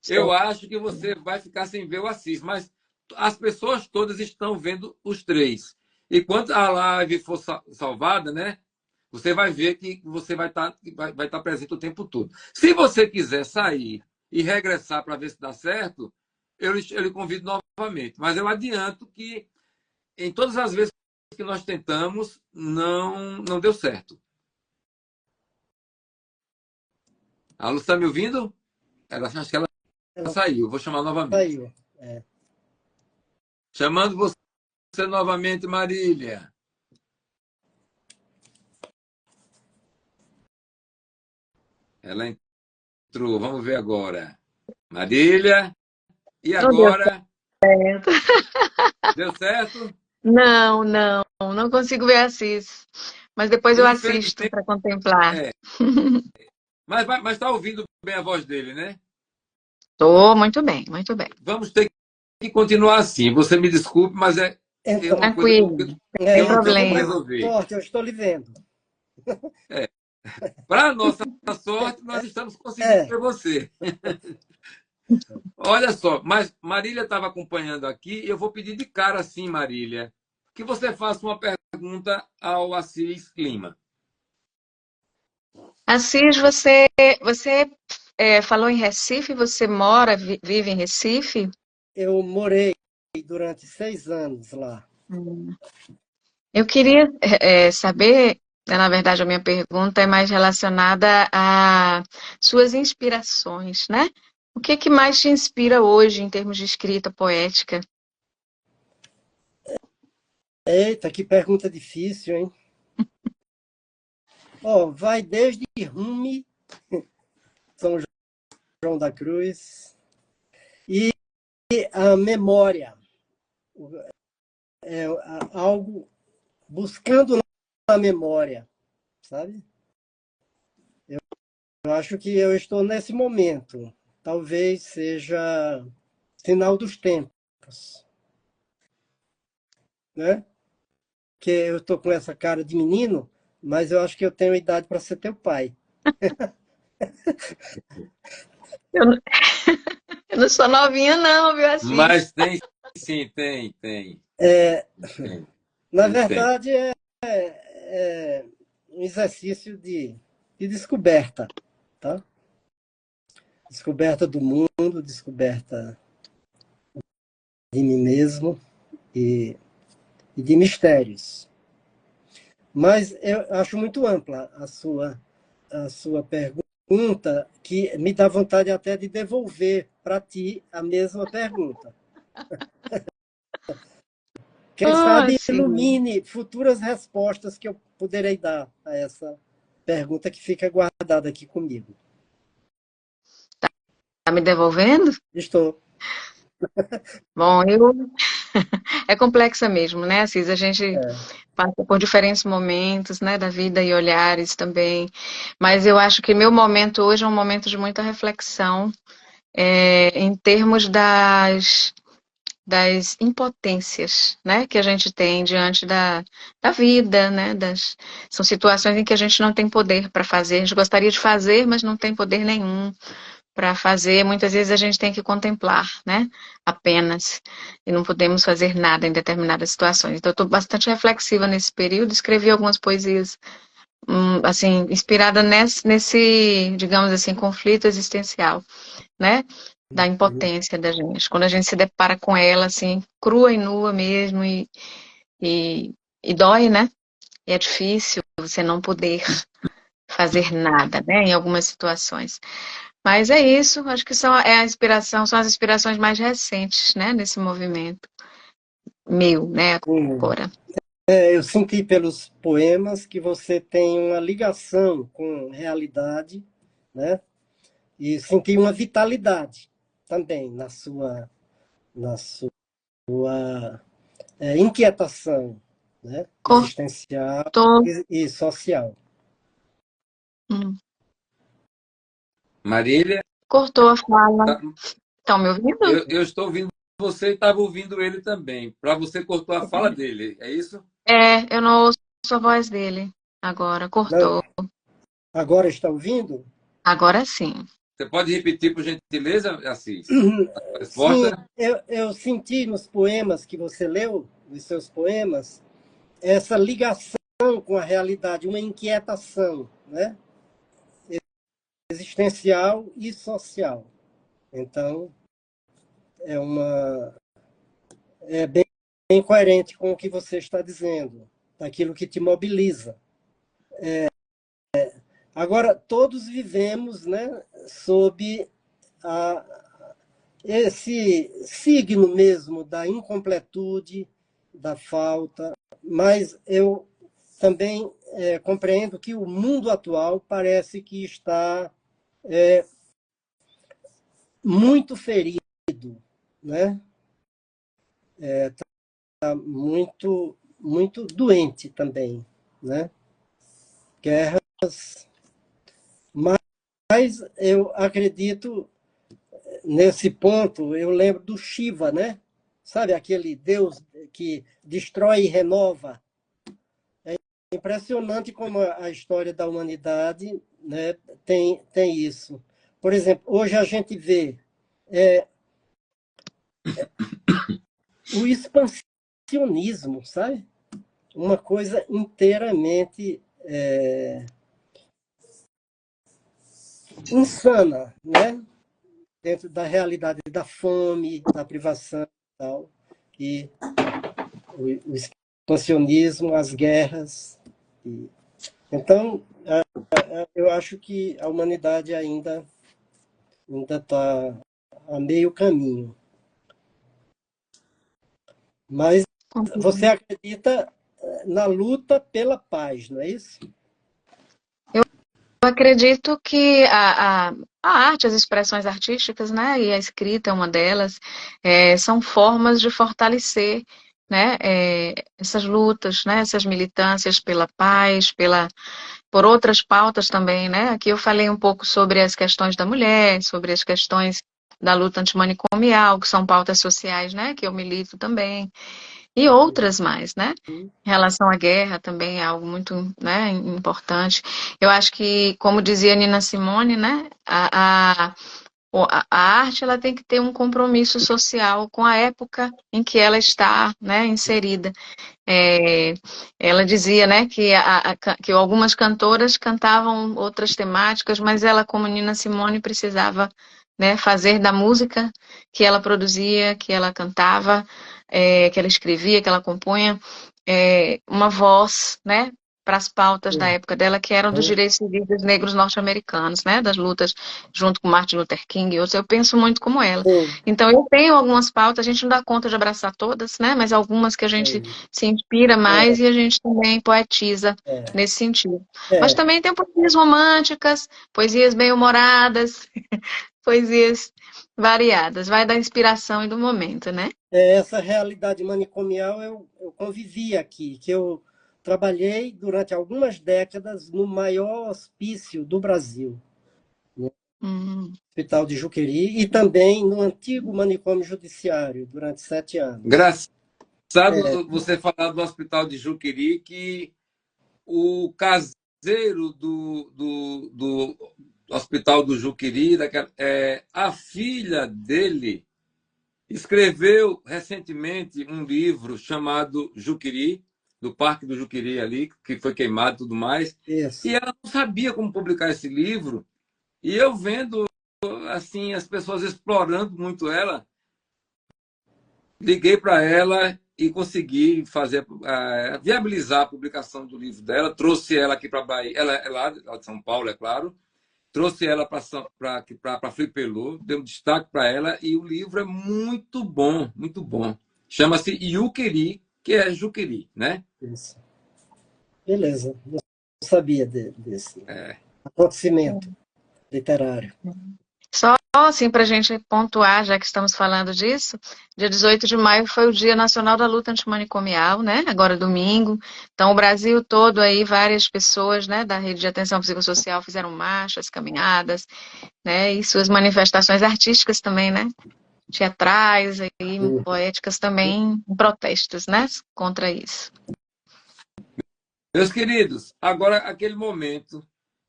Eu acho que você vai ficar sem ver o Assis, mas as pessoas todas estão vendo os três. E quando a live for salvada, né? Você vai ver que você vai estar presente o tempo todo. Se você quiser sair e regressar para ver se dá certo, eu lhe convido novamente. Mas eu adianto que em todas as vezes que nós tentamos, não deu certo. A Lu está me ouvindo? Acho que ela saiu. Vou chamar novamente. Saiu. Chamando você novamente, Marília. Ela entrou. Vamos ver agora. Marília. E agora? Deu certo? Não consigo ver Assis. Mas depois eu assisto para contemplar. Mas está ouvindo bem a voz dele, né? Estou muito bem, muito bem. Vamos ter que continuar assim. Você me desculpe, mas é uma coisa que eu não tenho como resolver. Sorte, eu estou lhe vendo. Para nossa sorte, nós estamos conseguindo ver você. Olha só, mas Marília estava acompanhando aqui, e eu vou pedir de cara assim, Marília, que você faça uma pergunta ao Assis Lima. Assis, você falou em Recife, você vive em Recife? Eu morei durante 6 anos lá. Eu queria saber, na verdade a minha pergunta é mais relacionada a suas inspirações, né? O que mais te inspira hoje em termos de escrita poética? Eita, que pergunta difícil, hein? Vai desde Rumi, São João da Cruz, e a memória. É algo buscando na memória, sabe? Eu acho que eu estou nesse momento. Talvez seja sinal dos tempos, né? Que eu estou com essa cara de menino, mas eu acho que eu tenho idade para ser teu pai. Eu não sou novinha não, viu, Assis? Mas tem, sim, tem. Na verdade, é um exercício de descoberta, tá? Descoberta do mundo, descoberta de mim mesmo e de mistérios. Mas eu acho muito ampla a sua pergunta, que me dá vontade até de devolver para ti a mesma pergunta. Quem sabe ilumine futuras respostas que eu poderei dar a essa pergunta que fica guardada aqui comigo. Está me devolvendo? Estou. Bom, é complexa mesmo, né, Assis? A gente passa por diferentes momentos, né, da vida e olhares também. Mas eu acho que meu momento hoje é um momento de muita reflexão em termos das impotências, né, que a gente tem diante da vida, né, são situações em que a gente não tem poder para fazer, a gente gostaria de fazer, mas não tem poder nenhum para fazer. Muitas vezes a gente tem que contemplar, né, apenas, e não podemos fazer nada em determinadas situações. Então eu estou bastante reflexiva nesse período, escrevi algumas poesias, assim, inspirada nesse, digamos assim, conflito existencial, né, da impotência da gente, quando a gente se depara com ela, assim, crua e nua mesmo, e dói, né? E é difícil você não poder fazer nada, né? Em algumas situações. Mas é isso, acho que são as inspirações mais recentes, né? Nesse movimento meu, né? Agora. Eu senti pelos poemas que você tem uma ligação com realidade, né? E senti uma vitalidade também na sua inquietação, né? Existencial e social. Marília? Cortou a fala. Estão me ouvindo? Eu estou ouvindo você e estava ouvindo ele também. Para você, cortou a fala dele, é isso? Eu não ouço a voz dele agora, cortou. Não. Agora está ouvindo? Agora sim. Você pode repetir, por gentileza, Assis? Sim, eu senti nos poemas que você leu, nos seus poemas, essa ligação com a realidade, uma inquietação, né? Existencial e social. Então, é bem coerente com o que você está dizendo, daquilo que te mobiliza. Agora, todos vivemos, né, sob esse signo mesmo da incompletude, da falta, mas eu também compreendo que o mundo atual parece que está muito ferido, né? Está muito, muito doente também, né? Guerras, mas eu acredito nesse ponto, eu lembro do Shiva, né? Sabe aquele Deus que destrói e renova? É impressionante como a história da humanidade, né, tem isso. Por exemplo, hoje a gente vê o expansionismo, sabe? Uma coisa inteiramente insana, né? Dentro da realidade da fome, da privação e tal. E o expansionismo, as guerras. Então, eu acho que a humanidade ainda está a meio caminho. Mas você acredita na luta pela paz, não é isso? Eu acredito que a arte, as expressões artísticas, né, e a escrita é uma delas, são formas de fortalecer, né, essas lutas, né, essas militâncias pela paz, por outras pautas também, né? Aqui eu falei um pouco sobre as questões da mulher, sobre as questões da luta antimanicomial, que são pautas sociais, né, que eu milito também. E outras mais, né? Em relação à guerra também é algo muito, né, importante. Eu acho que, como dizia Nina Simone, né, a arte ela tem que ter um compromisso social com a época em que ela está, né, inserida. Ela dizia, né, que algumas cantoras cantavam outras temáticas, mas ela, como Nina Simone, precisava, né, fazer da música que ela produzia, que ela cantava, que ela escrevia, que ela compunha, uma voz, né, para as pautas da época dela, que eram dos direitos civis dos negros norte-americanos, né, das lutas junto com Martin Luther King e outros. Eu penso muito como ela. Então, eu tenho algumas pautas, a gente não dá conta de abraçar todas, né, mas algumas que a gente se inspira mais e a gente também poetiza nesse sentido. Mas também tem poesias românticas, poesias bem-humoradas, poesias variadas, vai da inspiração e do momento, né? Essa realidade manicomial eu convivi aqui, que eu trabalhei durante algumas décadas no maior hospício do Brasil, no Hospital de Juqueri, e também no antigo manicômio judiciário, durante 7 anos. Engraçado você falar do Hospital de Juqueri, que o caseiro do Hospital do Juqueri, a filha dele escreveu recentemente um livro chamado Juqueri, do Parque do Juqueri ali, que foi queimado e tudo mais. Isso. E ela não sabia como publicar esse livro. E eu vendo assim as pessoas explorando muito ela, liguei para ela e consegui fazer viabilizar a publicação do livro dela. Trouxe ela aqui para a Bahia, ela é lá de São Paulo, é claro. Trouxe ela para Flipelô, dei um destaque para ela e o livro é muito bom, muito bom. Chama-se Yuqueri, que é Juqueri, né? Isso. Beleza, não sabia desse acontecimento literário. Só assim para a gente pontuar, já que estamos falando disso, dia 18 de maio foi o Dia Nacional da Luta Antimanicomial, né? Agora domingo. Então, o Brasil todo aí, várias pessoas, né, da Rede de Atenção Psicossocial fizeram marchas, caminhadas, né? E suas manifestações artísticas também, né? Teatrais e poéticas também, em protestos, né? Contra isso. Meus queridos, agora aquele momento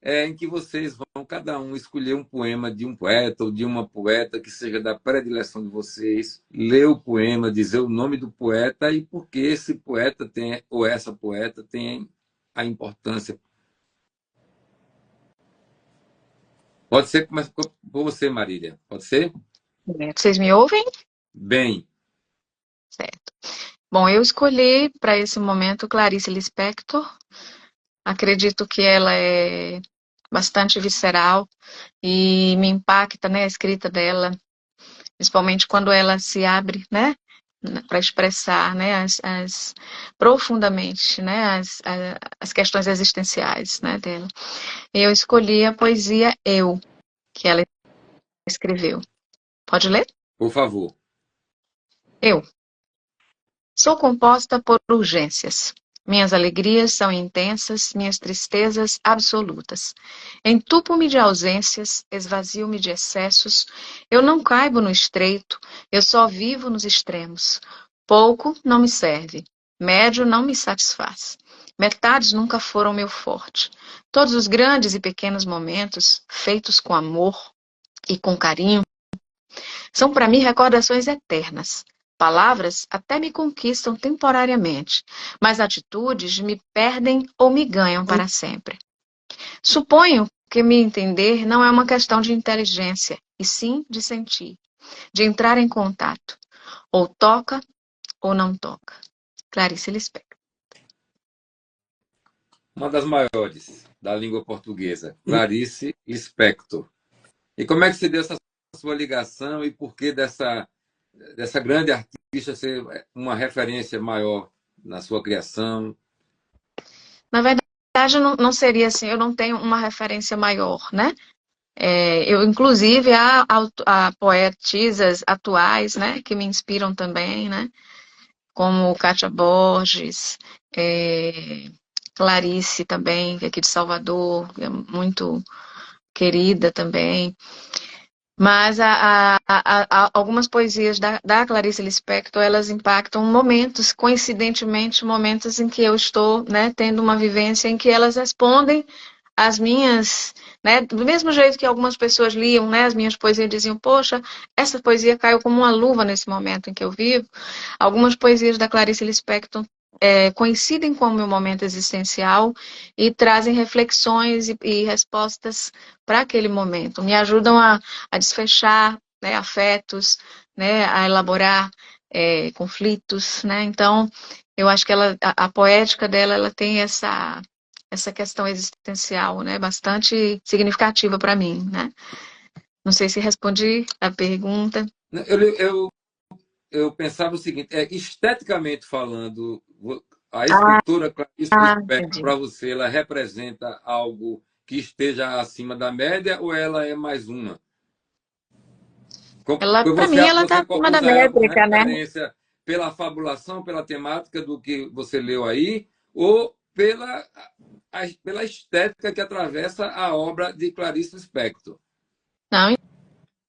em que vocês vão, cada um, escolher um poema de um poeta ou de uma poeta que seja da predileção de vocês, ler o poema, dizer o nome do poeta e por que esse poeta tem, ou essa poeta tem a importância. Pode ser, começa por você, Marília. Pode ser? Vocês me ouvem? Bem, Certo. Bom, eu escolhi para esse momento Clarice Lispector. Acredito que ela é bastante visceral e me impacta, né, a escrita dela, principalmente quando ela se abre, né, para expressar, né, profundamente, né, as questões existenciais, né, dela. Eu escolhi a poesia Eu, que ela escreveu. Pode ler? por favor. Eu. Sou composta por urgências. Minhas alegrias são intensas, minhas tristezas absolutas. Entupo-me de ausências, esvazio-me de excessos. Eu não caibo no estreito, eu só vivo nos extremos. Pouco não me serve, médio não me satisfaz. Metades nunca foram meu forte. Todos os grandes e pequenos momentos, feitos com amor e com carinho, são para mim recordações eternas. Palavras até me conquistam temporariamente, mas atitudes me perdem ou me ganham para sempre. Suponho que me entender não é uma questão de inteligência, e sim de sentir, de entrar em contato. Ou toca ou não toca. Clarice Lispector. Uma das maiores da língua portuguesa, Clarice Lispector. E como é que se deu essa sua ligação e por que dessa grande artista ser uma referência maior na sua criação? Na verdade, não seria assim, eu não tenho uma referência maior, né? Eu, inclusive, há poetisas atuais, né, que me inspiram também, né? Como Kátia Borges, Clarice também, aqui de Salvador, que é muito querida também. Mas algumas poesias da Clarice Lispector, elas impactam momentos, coincidentemente, momentos em que eu estou, né, tendo uma vivência em que elas respondem às minhas, né, do mesmo jeito que algumas pessoas liam, né, as minhas poesias e diziam, poxa, essa poesia caiu como uma luva nesse momento em que eu vivo. Algumas poesias da Clarice Lispector coincidem com o meu momento existencial e trazem reflexões e respostas para aquele momento. Me ajudam a desfechar, né, afetos, né, a elaborar conflitos, né? Então, eu acho que a poética dela, ela tem essa questão existencial, né, bastante significativa para mim, né? Não sei se respondi a pergunta. Eu pensava o seguinte, esteticamente falando, a escritura Clarice Lispector, Entendi. para você, ela representa algo que esteja acima da média ou ela é mais uma? Para mim, ela está Você acima da usa ela como métrica, né? referência pela fabulação, pela temática do que você leu aí, ou pela estética que atravessa a obra de Clarice Lispector? Não,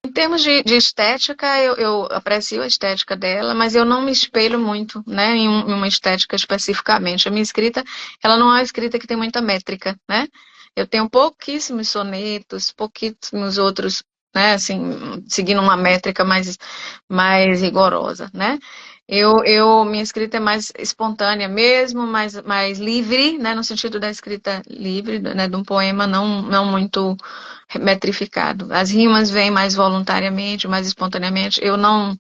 em termos de estética, eu aprecio a estética dela, mas eu não me espelho muito, né, em uma estética especificamente. A minha escrita, ela não é uma escrita que tem muita métrica, né? Eu tenho pouquíssimos sonetos, pouquíssimos outros, né, assim, seguindo uma métrica mais rigorosa, né? Minha escrita é mais espontânea mesmo, mais livre, né, no sentido da escrita livre, né, de um poema não muito metrificado. As rimas vêm mais voluntariamente, mais espontaneamente. Eu não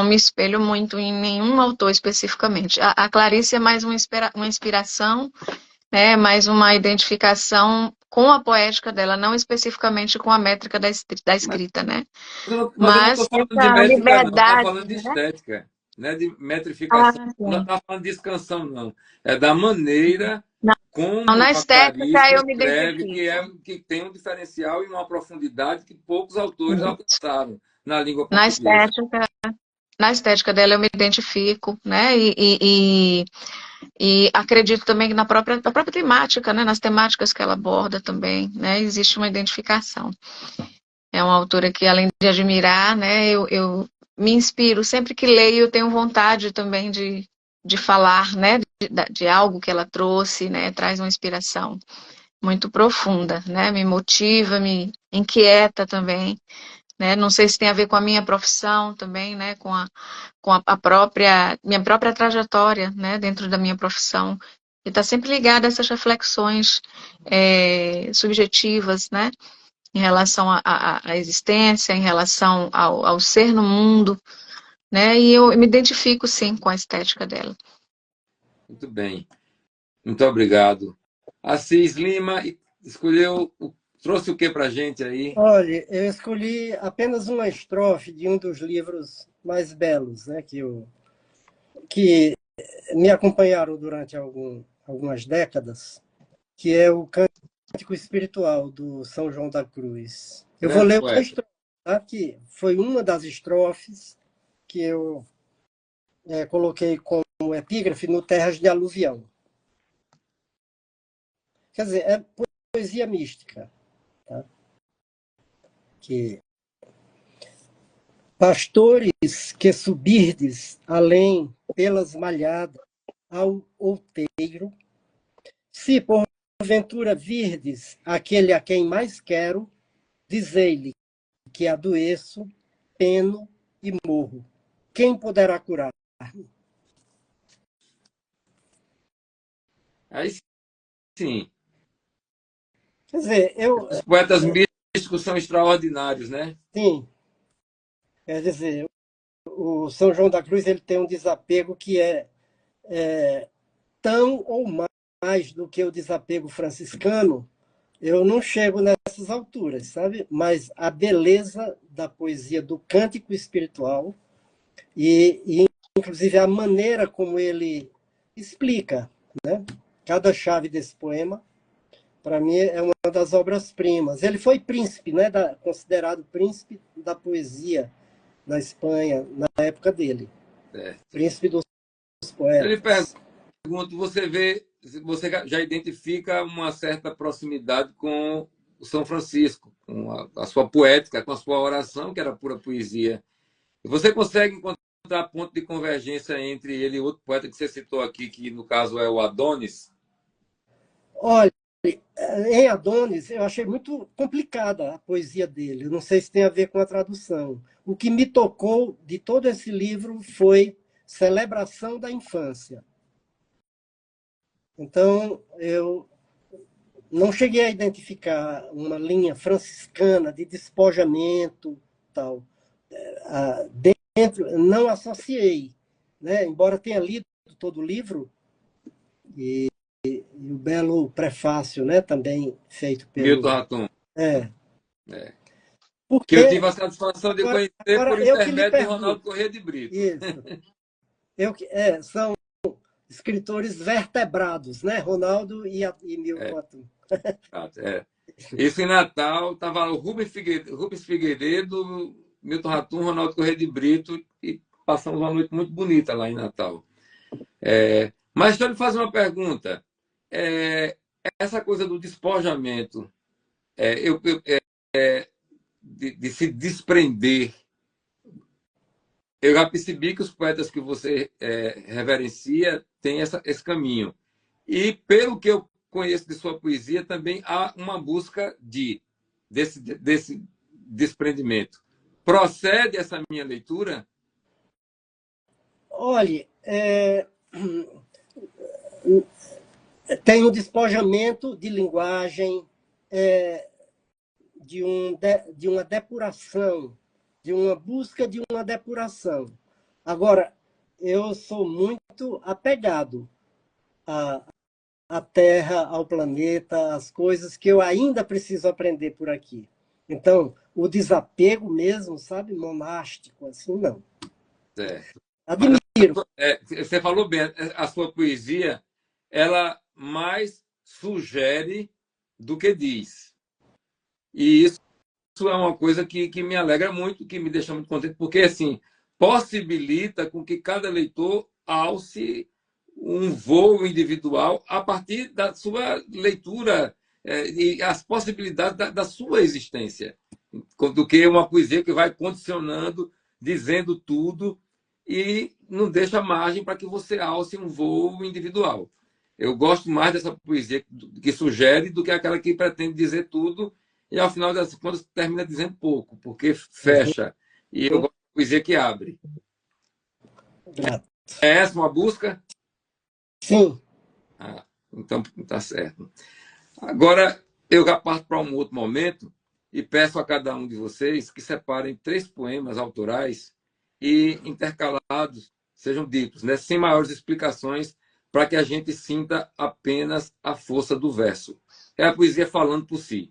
me espelho muito em nenhum autor especificamente. A Clarice é mais uma inspiração, né, mais uma identificação com a poética dela, não especificamente com a métrica da escrita, né? Mas eu não estou Mas falando de essa métrica, não. Estou liberdade, falando de né? estética, né? De metrificação. Não Sim. está falando de canção, não. É da maneira Não, como na a Clarice estética eu me escreve, identifico. que tem um diferencial e uma profundidade que poucos autores alcançaram na língua Na portuguesa. estética, na estética dela eu me identifico, né? E acredito também que na própria temática, né? Nas temáticas que ela aborda também, né? Existe uma identificação. É uma autora que, além de admirar, né? Eu me inspiro. Sempre que leio, eu tenho vontade também de falar, né? De algo que ela trouxe, né? Traz uma inspiração muito profunda, né? Me motiva, me inquieta também. Né? Não sei se tem a ver com a minha profissão também, né? Com a minha própria trajetória, né? Dentro da minha profissão. E está sempre ligada a essas reflexões subjetivas, né? em relação à existência, em relação ao ser no mundo, né? E eu me identifico, sim, com a estética dela. Muito bem. Muito obrigado. Assis Lima trouxe o que para a gente aí? Olha, eu escolhi apenas uma estrofe de um dos livros mais belos, né, que me acompanharam durante algumas décadas, que é o Cântico Espiritual, do São João da Cruz. Eu vou Grande ler uma poeta. estrofe, tá? Que foi uma das estrofes que eu coloquei como epígrafe no Terras de Aluvião. Quer dizer, é poesia mística. Tá? Que pastores que subirdes além pelas malhadas ao outeiro, se porventura virdes aquele a quem mais quero, dizei-lhe que adoeço, peno e morro. Quem poderá curar? Aí sim. Quer dizer, Os poetas místicos são extraordinários, né? sim, quer dizer, o São João da Cruz ele tem um desapego que é tão ou mais do que o desapego franciscano. Eu não chego nessas alturas, sabe? Mas a beleza da poesia do cântico espiritual e inclusive a maneira como ele explica, né? Cada chave desse poema, para mim, é uma das obras-primas. Ele foi príncipe, né? Considerado príncipe da poesia na Espanha na época dele. É. Príncipe dos Eu lhe poetas. pergunto, você já identifica uma certa proximidade com o São Francisco, com a sua poética, com a sua oração, que era pura poesia. E você consegue encontrar ponto de convergência entre ele e outro poeta que você citou aqui, que no caso é o Adonis? Olha, em Adonis, eu achei muito complicada a poesia dele. Eu não sei se tem a ver com a tradução. O que me tocou de todo esse livro foi Celebração da Infância. Então, eu não cheguei a identificar uma linha franciscana de despojamento, tal. Dentro, não associei, né? Embora tenha lido todo o livro, e o belo prefácio, né? Também feito Milton pelo... Ratum. É. Que eu Porque, tive a satisfação de conhecer por agora eu que lhe intermédio de pergunto. Ronaldo Corrêa de Brito. Isso. São escritores vertebrados, né? Ronaldo e Milton Ratum. É. Isso em Natal, estava o Rubens Figueiredo, Milton Ratum, Ronaldo Corrêa de Brito, e passamos uma noite muito bonita lá em Natal. Mas deixa eu lhe fazer uma pergunta. Essa coisa do despojamento, de se desprender, eu já percebi que os poetas que você reverencia têm esse caminho. E, pelo que eu conheço de sua poesia, também há uma busca desse desprendimento. Procede essa minha leitura? Olhe, tem um despojamento de linguagem, de uma depuração, de uma busca de uma depuração. Agora, eu sou muito apegado à Terra, ao planeta, às coisas que eu ainda preciso aprender por aqui. Então, o desapego mesmo, sabe, monástico, assim, não. Certo. Admiro. Você falou bem, a sua poesia, ela mais sugere do que diz. E isso é uma coisa que me alegra muito, que me deixa muito contente, porque, assim, possibilita com que cada leitor alce um voo individual a partir da sua leitura e as possibilidades da sua existência, do que uma poesia que vai condicionando, dizendo tudo e não deixa margem para que você alce um voo individual. Eu gosto mais dessa poesia que sugere do que aquela que pretende dizer tudo e, ao final das contas, termina dizendo pouco, porque fecha. E eu gosto de poesia que abre. Grato. É essa uma busca? Sim. Então tá certo. Agora, eu já parto para um outro momento e peço a cada um de vocês que separem 3 poemas autorais e intercalados sejam ditos, né, sem maiores explicações, para que a gente sinta apenas a força do verso. É a poesia falando por si.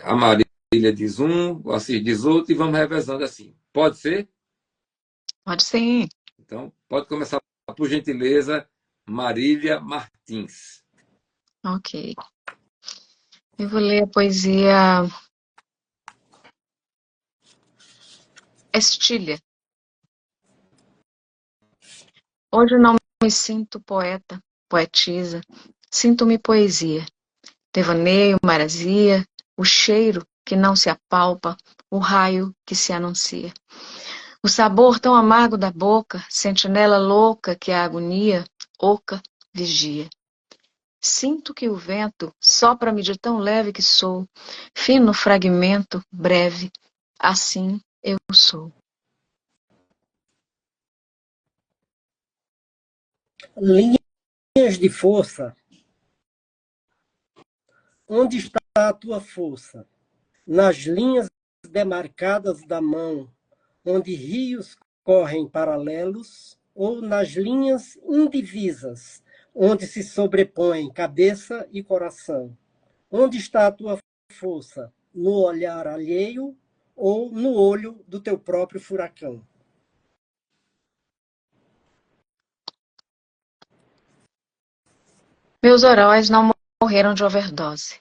A Marília diz um, o Assis diz outro, e vamos revezando assim. Pode ser? Pode ser. Então, pode começar, por gentileza, Marília Martins. Ok. Eu vou ler a poesia Estília. Hoje não me sinto poeta, poetisa, sinto-me poesia. Devaneio, maresia, o cheiro que não se apalpa, o raio que se anuncia. O sabor tão amargo da boca, sentinela louca que a agonia, oca, vigia. Sinto que o vento sopra-me de tão leve que sou, fino fragmento, breve, assim eu sou. Linhas de força. Onde está a tua força? Nas linhas demarcadas da mão, onde rios correm paralelos, ou nas linhas indivisas, onde se sobrepõem cabeça e coração? Onde está a tua força? No olhar alheio ou no olho do teu próprio furacão? Meus heróis não morreram de overdose.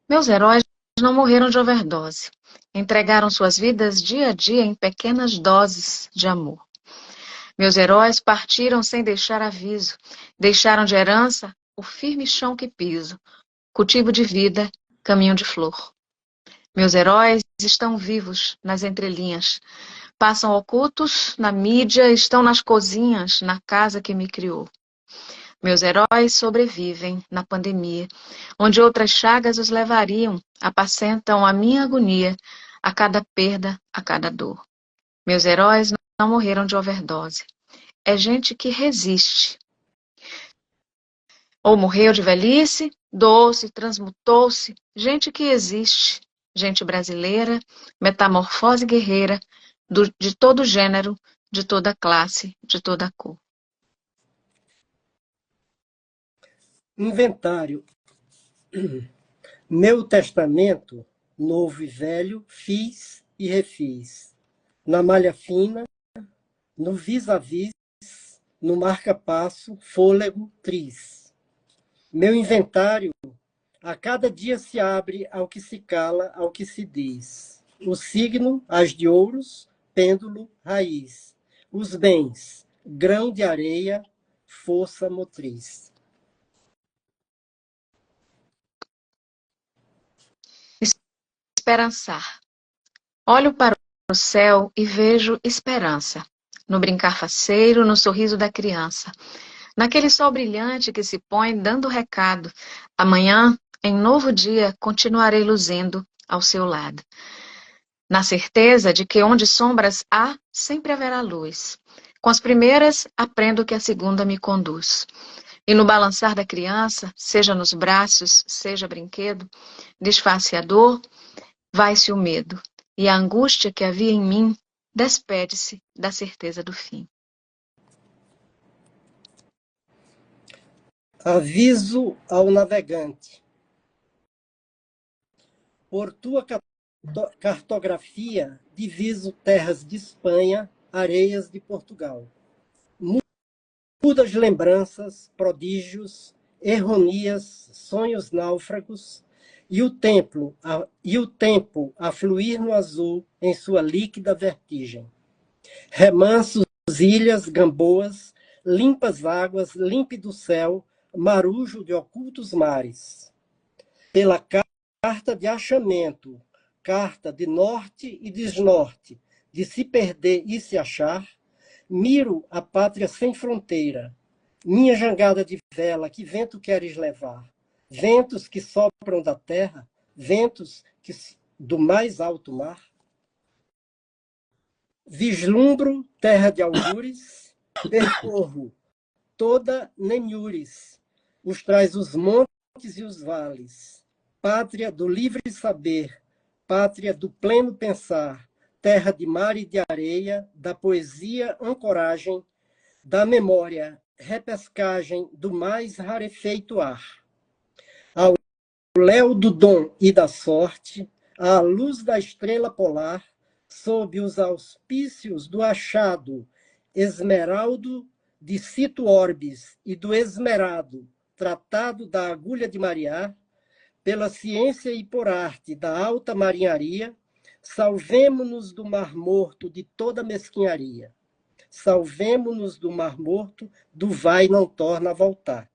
Meus heróis não morreram de overdose. Entregaram suas vidas dia a dia em pequenas doses de amor. Meus heróis partiram sem deixar aviso. Deixaram de herança o firme chão que piso. Cultivo de vida, caminho de flor. Meus heróis estão vivos nas entrelinhas. Passam ocultos na mídia, estão nas cozinhas, na casa que me criou. Meus heróis sobrevivem na pandemia, onde outras chagas os levariam, apacentam a minha agonia, a cada perda, a cada dor. Meus heróis não morreram de overdose. É gente que resiste. Ou morreu de velhice, doce, transmutou-se, gente que existe. Gente brasileira, metamorfose guerreira, de todo gênero, de toda classe, de toda cor. Inventário. Meu testamento, novo e velho, fiz e refiz. Na malha fina, no vis-a-vis, no marca-passo, fôlego, triz. Meu inventário, a cada dia se abre ao que se cala, ao que se diz. O signo, as de ouros, pêndulo, raiz. Os bens, grão de areia, força motriz. Esperançar. Olho para o céu e vejo esperança. No brincar faceiro, no sorriso da criança. Naquele sol brilhante que se põe dando recado. Amanhã, em novo dia, continuarei luzindo ao seu lado. Na certeza de que onde sombras há, sempre haverá luz. Com as primeiras, aprendo que a segunda me conduz. E no balançar da criança, seja nos braços, seja brinquedo, desfaz-se a dor, vai-se o medo, e a angústia que havia em mim despede-se da certeza do fim. Aviso ao navegante. Por tua cartografia, diviso terras de Espanha, areias de Portugal. Mudas lembranças, prodígios, erronias, sonhos náufragos, e o tempo a fluir no azul em sua líquida vertigem. Remansos, ilhas, gamboas, limpas águas, límpido céu, marujo de ocultos mares. Pela carta de achamento, carta de norte e desnorte, de se perder e se achar, miro a pátria sem fronteira, minha jangada de vela, que vento queres levar? Ventos que sopram da terra, ventos que do mais alto mar? Vislumbro terra de algures, percorro toda Nenhures, os traz os montes e os vales, pátria do livre saber, pátria do pleno pensar, terra de mar e de areia, da poesia ancoragem, da memória repescagem do mais rarefeito ar. Ao léu do dom e da sorte, à luz da estrela polar, sob os auspícios do achado esmeraldo de Cito Orbis e do esmerado tratado da agulha de Mariá, pela ciência e por arte da alta marinharia, salvemo-nos do mar morto de toda mesquinharia. Salvemo-nos do mar morto, do vai não torna a voltar.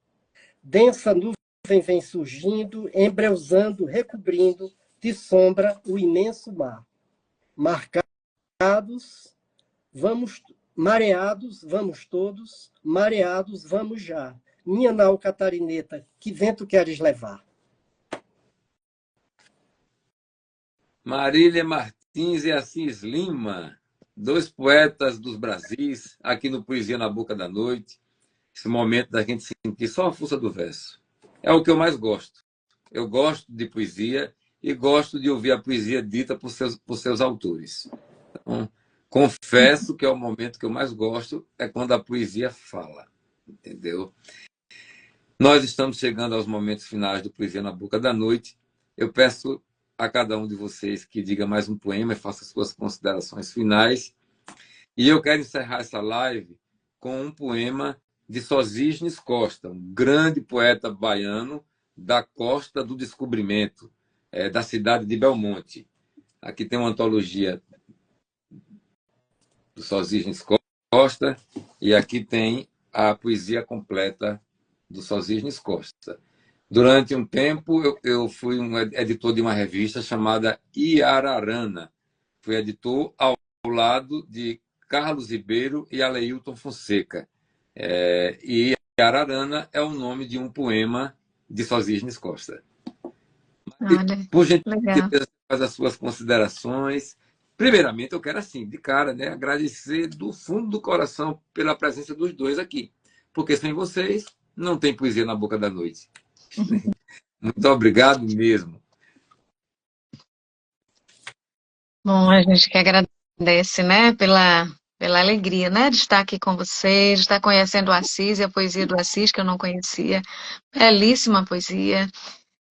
Densa nuvem vem surgindo, embreusando, recobrindo de sombra o imenso mar. Marcados, vamos, mareados, vamos todos, mareados, vamos já. Minha nau catarineta, que vento queres levar? Marília Martins e Assis Lima, dois poetas dos Brasis, aqui no Poesia na Boca da Noite. Esse momento da gente sentir só a força do verso. É o que eu mais gosto. Eu gosto de poesia e gosto de ouvir a poesia dita por seus autores. Então, confesso que é o momento que eu mais gosto, é quando a poesia fala. Entendeu? Nós estamos chegando aos momentos finais do Poesia na Boca da Noite. Eu peço a cada um de vocês que diga mais um poema e faça suas considerações finais. E eu quero encerrar essa live com um poema de Sosígenes Costa, um grande poeta baiano da Costa do Descobrimento, da cidade de Belmonte. Aqui tem uma antologia do Sosígenes Costa e aqui tem a poesia completa do Sosígenes Costa. Durante um tempo, eu fui um editor de uma revista chamada Iararana. Fui editor ao lado de Carlos Ribeiro e Aleilton Fonseca. E Iararana é o nome de um poema de Sosígenes Costa. Olha, Por legal. gentileza, faz as suas considerações. Primeiramente, eu quero, assim, de cara, né, agradecer do fundo do coração pela presença dos dois aqui. Porque sem vocês, não tem Poesia na Boca da Noite. Muito obrigado mesmo. Bom, a gente que agradece, né, pela alegria, né, de estar aqui com vocês, de estar conhecendo o Assis e a poesia do Assis, que eu não conhecia. Belíssima poesia.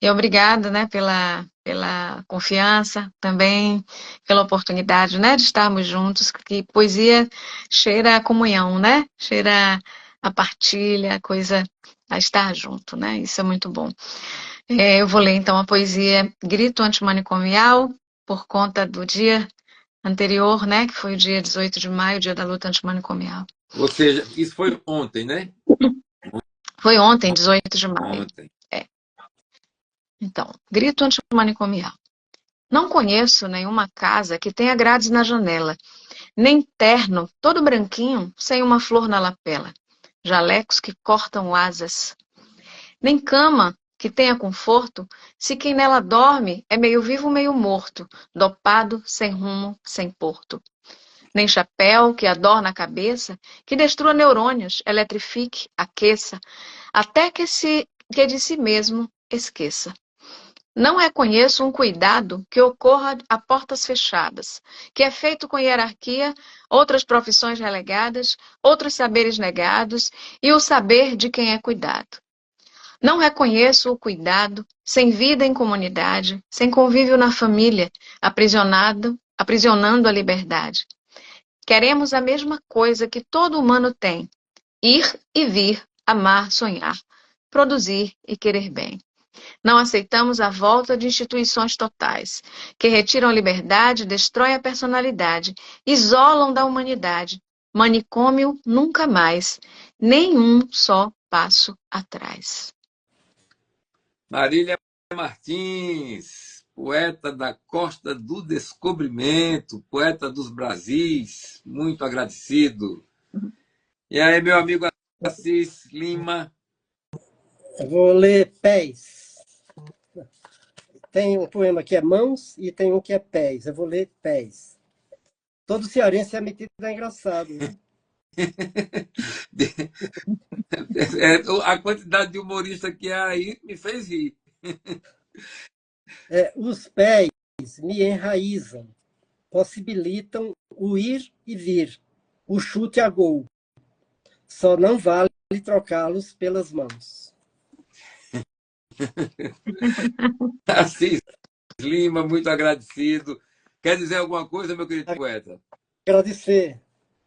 E obrigada, né, pela confiança também, pela oportunidade, né, de estarmos juntos, que poesia cheira a comunhão, né, cheira a partilha, a coisa a estar junto, né, isso é muito bom. Eu vou ler, então, a poesia Grito Antimanicomial, por conta do dia anterior, né, que foi o dia 18 de maio, dia da luta antimanicomial. Ou seja, isso foi ontem, né? Foi ontem, 18 de maio. Ontem. Então, Grito Antimanicomial. Não conheço nenhuma casa que tenha grades na janela, nem terno todo branquinho sem uma flor na lapela, jalecos que cortam asas, nem cama que tenha conforto se quem nela dorme é meio vivo, meio morto, dopado, sem rumo, sem porto. Nem chapéu que adorna a cabeça, que destrua neurônios, eletrifique, aqueça, até que de si mesmo esqueça. Não reconheço um cuidado que ocorra a portas fechadas, que é feito com hierarquia, outras profissões relegadas, outros saberes negados e o saber de quem é cuidado. Não reconheço o cuidado sem vida em comunidade, sem convívio na família, aprisionando a liberdade. Queremos a mesma coisa que todo humano tem: ir e vir, amar, sonhar, produzir e querer bem. Não aceitamos a volta de instituições totais, que retiram a liberdade, destroem a personalidade, isolam da humanidade. Manicômio nunca mais, nenhum só passo atrás. Marília Martins, poeta da Costa do Descobrimento, poeta dos Brasis, muito agradecido. E aí, meu amigo Assis Lima? Eu vou ler Pés. Tem um poema que é Mãos e tem um que é Pés. Eu vou ler Pés. Todo cearense é metido é engraçado, né? A quantidade de humorista que há aí me fez rir. Os pés me enraizam, possibilitam o ir e vir, o chute a gol. Só não vale trocá-los pelas mãos. Assis Lima, muito agradecido. Quer dizer alguma coisa, meu querido poeta? Agradecer.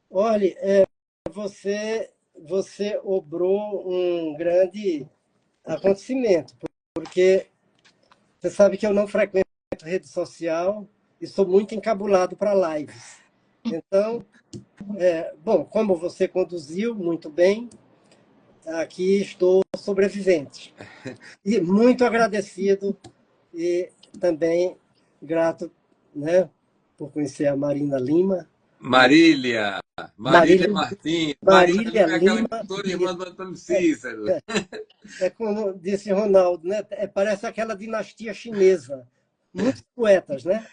Olha, você obrou um grande acontecimento, porque você sabe que eu não frequento rede social e sou muito encabulado para lives. Então, bom, como você conduziu muito bem, aqui estou sobrevivente. E muito agradecido e também grato, né, por conhecer a Marina Lima. Marília Martins. Marina Marília Lima é aquela Lima. cantora irmã do Antônio Cícero. Como disse Ronaldo, né? Parece aquela dinastia chinesa. Muitos poetas, né?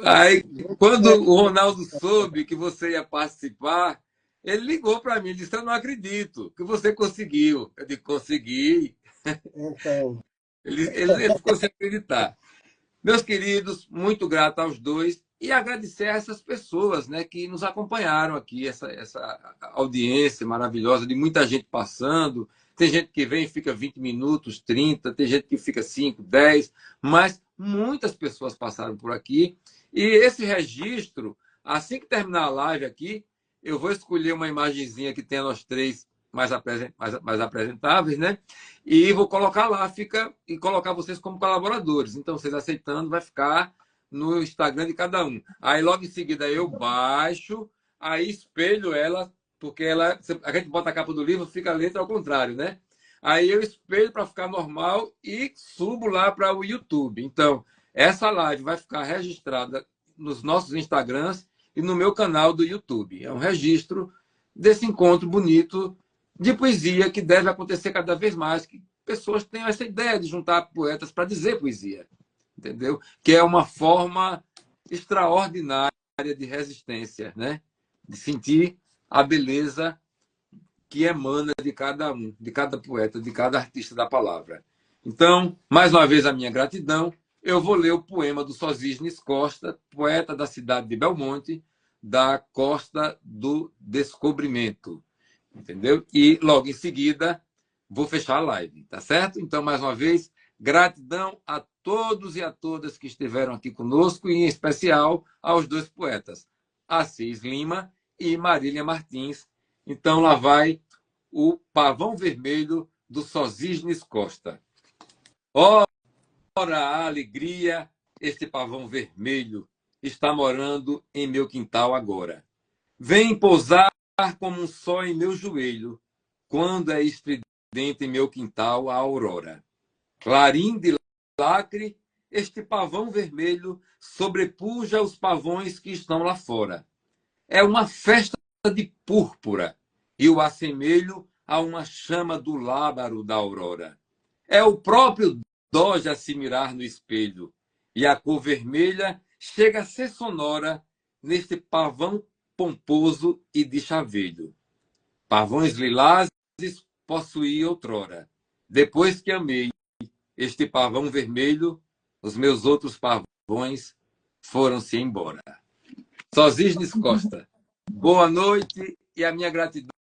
Aí, quando o Ronaldo soube que você ia participar, ele ligou para mim e disse: Eu não acredito que você conseguiu. Eu disse: Consegui. Então, Ele ficou sem acreditar. Meus queridos, muito grato aos dois e agradecer a essas pessoas, né, que nos acompanharam aqui, essa audiência maravilhosa de muita gente passando. Tem gente que vem e fica 20 minutos, 30, tem gente que fica 5, 10, mas muitas pessoas passaram por aqui. E esse registro, assim que terminar a live aqui, eu vou escolher uma imagenzinha que tenha nós três mais apresentáveis, né? E vou colocar lá, e colocar vocês como colaboradores. Então, vocês aceitando, vai ficar no Instagram de cada um. Aí, logo em seguida, eu baixo, aí espelho ela, porque a gente bota a capa do livro, fica a letra ao contrário, né? Aí eu espelho para ficar normal e subo lá para o YouTube. Então, essa live vai ficar registrada nos nossos Instagrams e no meu canal do YouTube. É um registro desse encontro bonito de poesia que deve acontecer cada vez mais, que pessoas tenham essa ideia de juntar poetas para dizer poesia, entendeu? Que é uma forma extraordinária de resistência, né? De sentir a beleza que emana de cada um, de cada poeta, de cada artista da palavra. Então, mais uma vez, a minha gratidão. Eu vou ler o poema do Sosígenes Costa, poeta da cidade de Belmonte, da Costa do Descobrimento. Entendeu? E logo em seguida vou fechar a live, tá certo? Então, mais uma vez, gratidão a todos e a todas que estiveram aqui conosco, e em especial aos dois poetas, Assis Lima e Marília Martins. Então, lá vai o Pavão Vermelho do Sosígenes Costa. Ora, a alegria, este pavão vermelho está morando em meu quintal agora. Vem pousar como um sol em meu joelho, quando é estridente em meu quintal a aurora. Clarim de lacre, este pavão vermelho sobrepuja os pavões que estão lá fora. É uma festa de púrpura, e o assemelho a uma chama do lábaro da aurora. É o próprio Doge a se mirar no espelho, e a cor vermelha chega a ser sonora neste pavão pomposo e de chaveiro. Pavões lilazes possuí outrora. Depois que amei este pavão vermelho, os meus outros pavões foram-se embora. Sosígenes Costa. Boa noite e a minha gratidão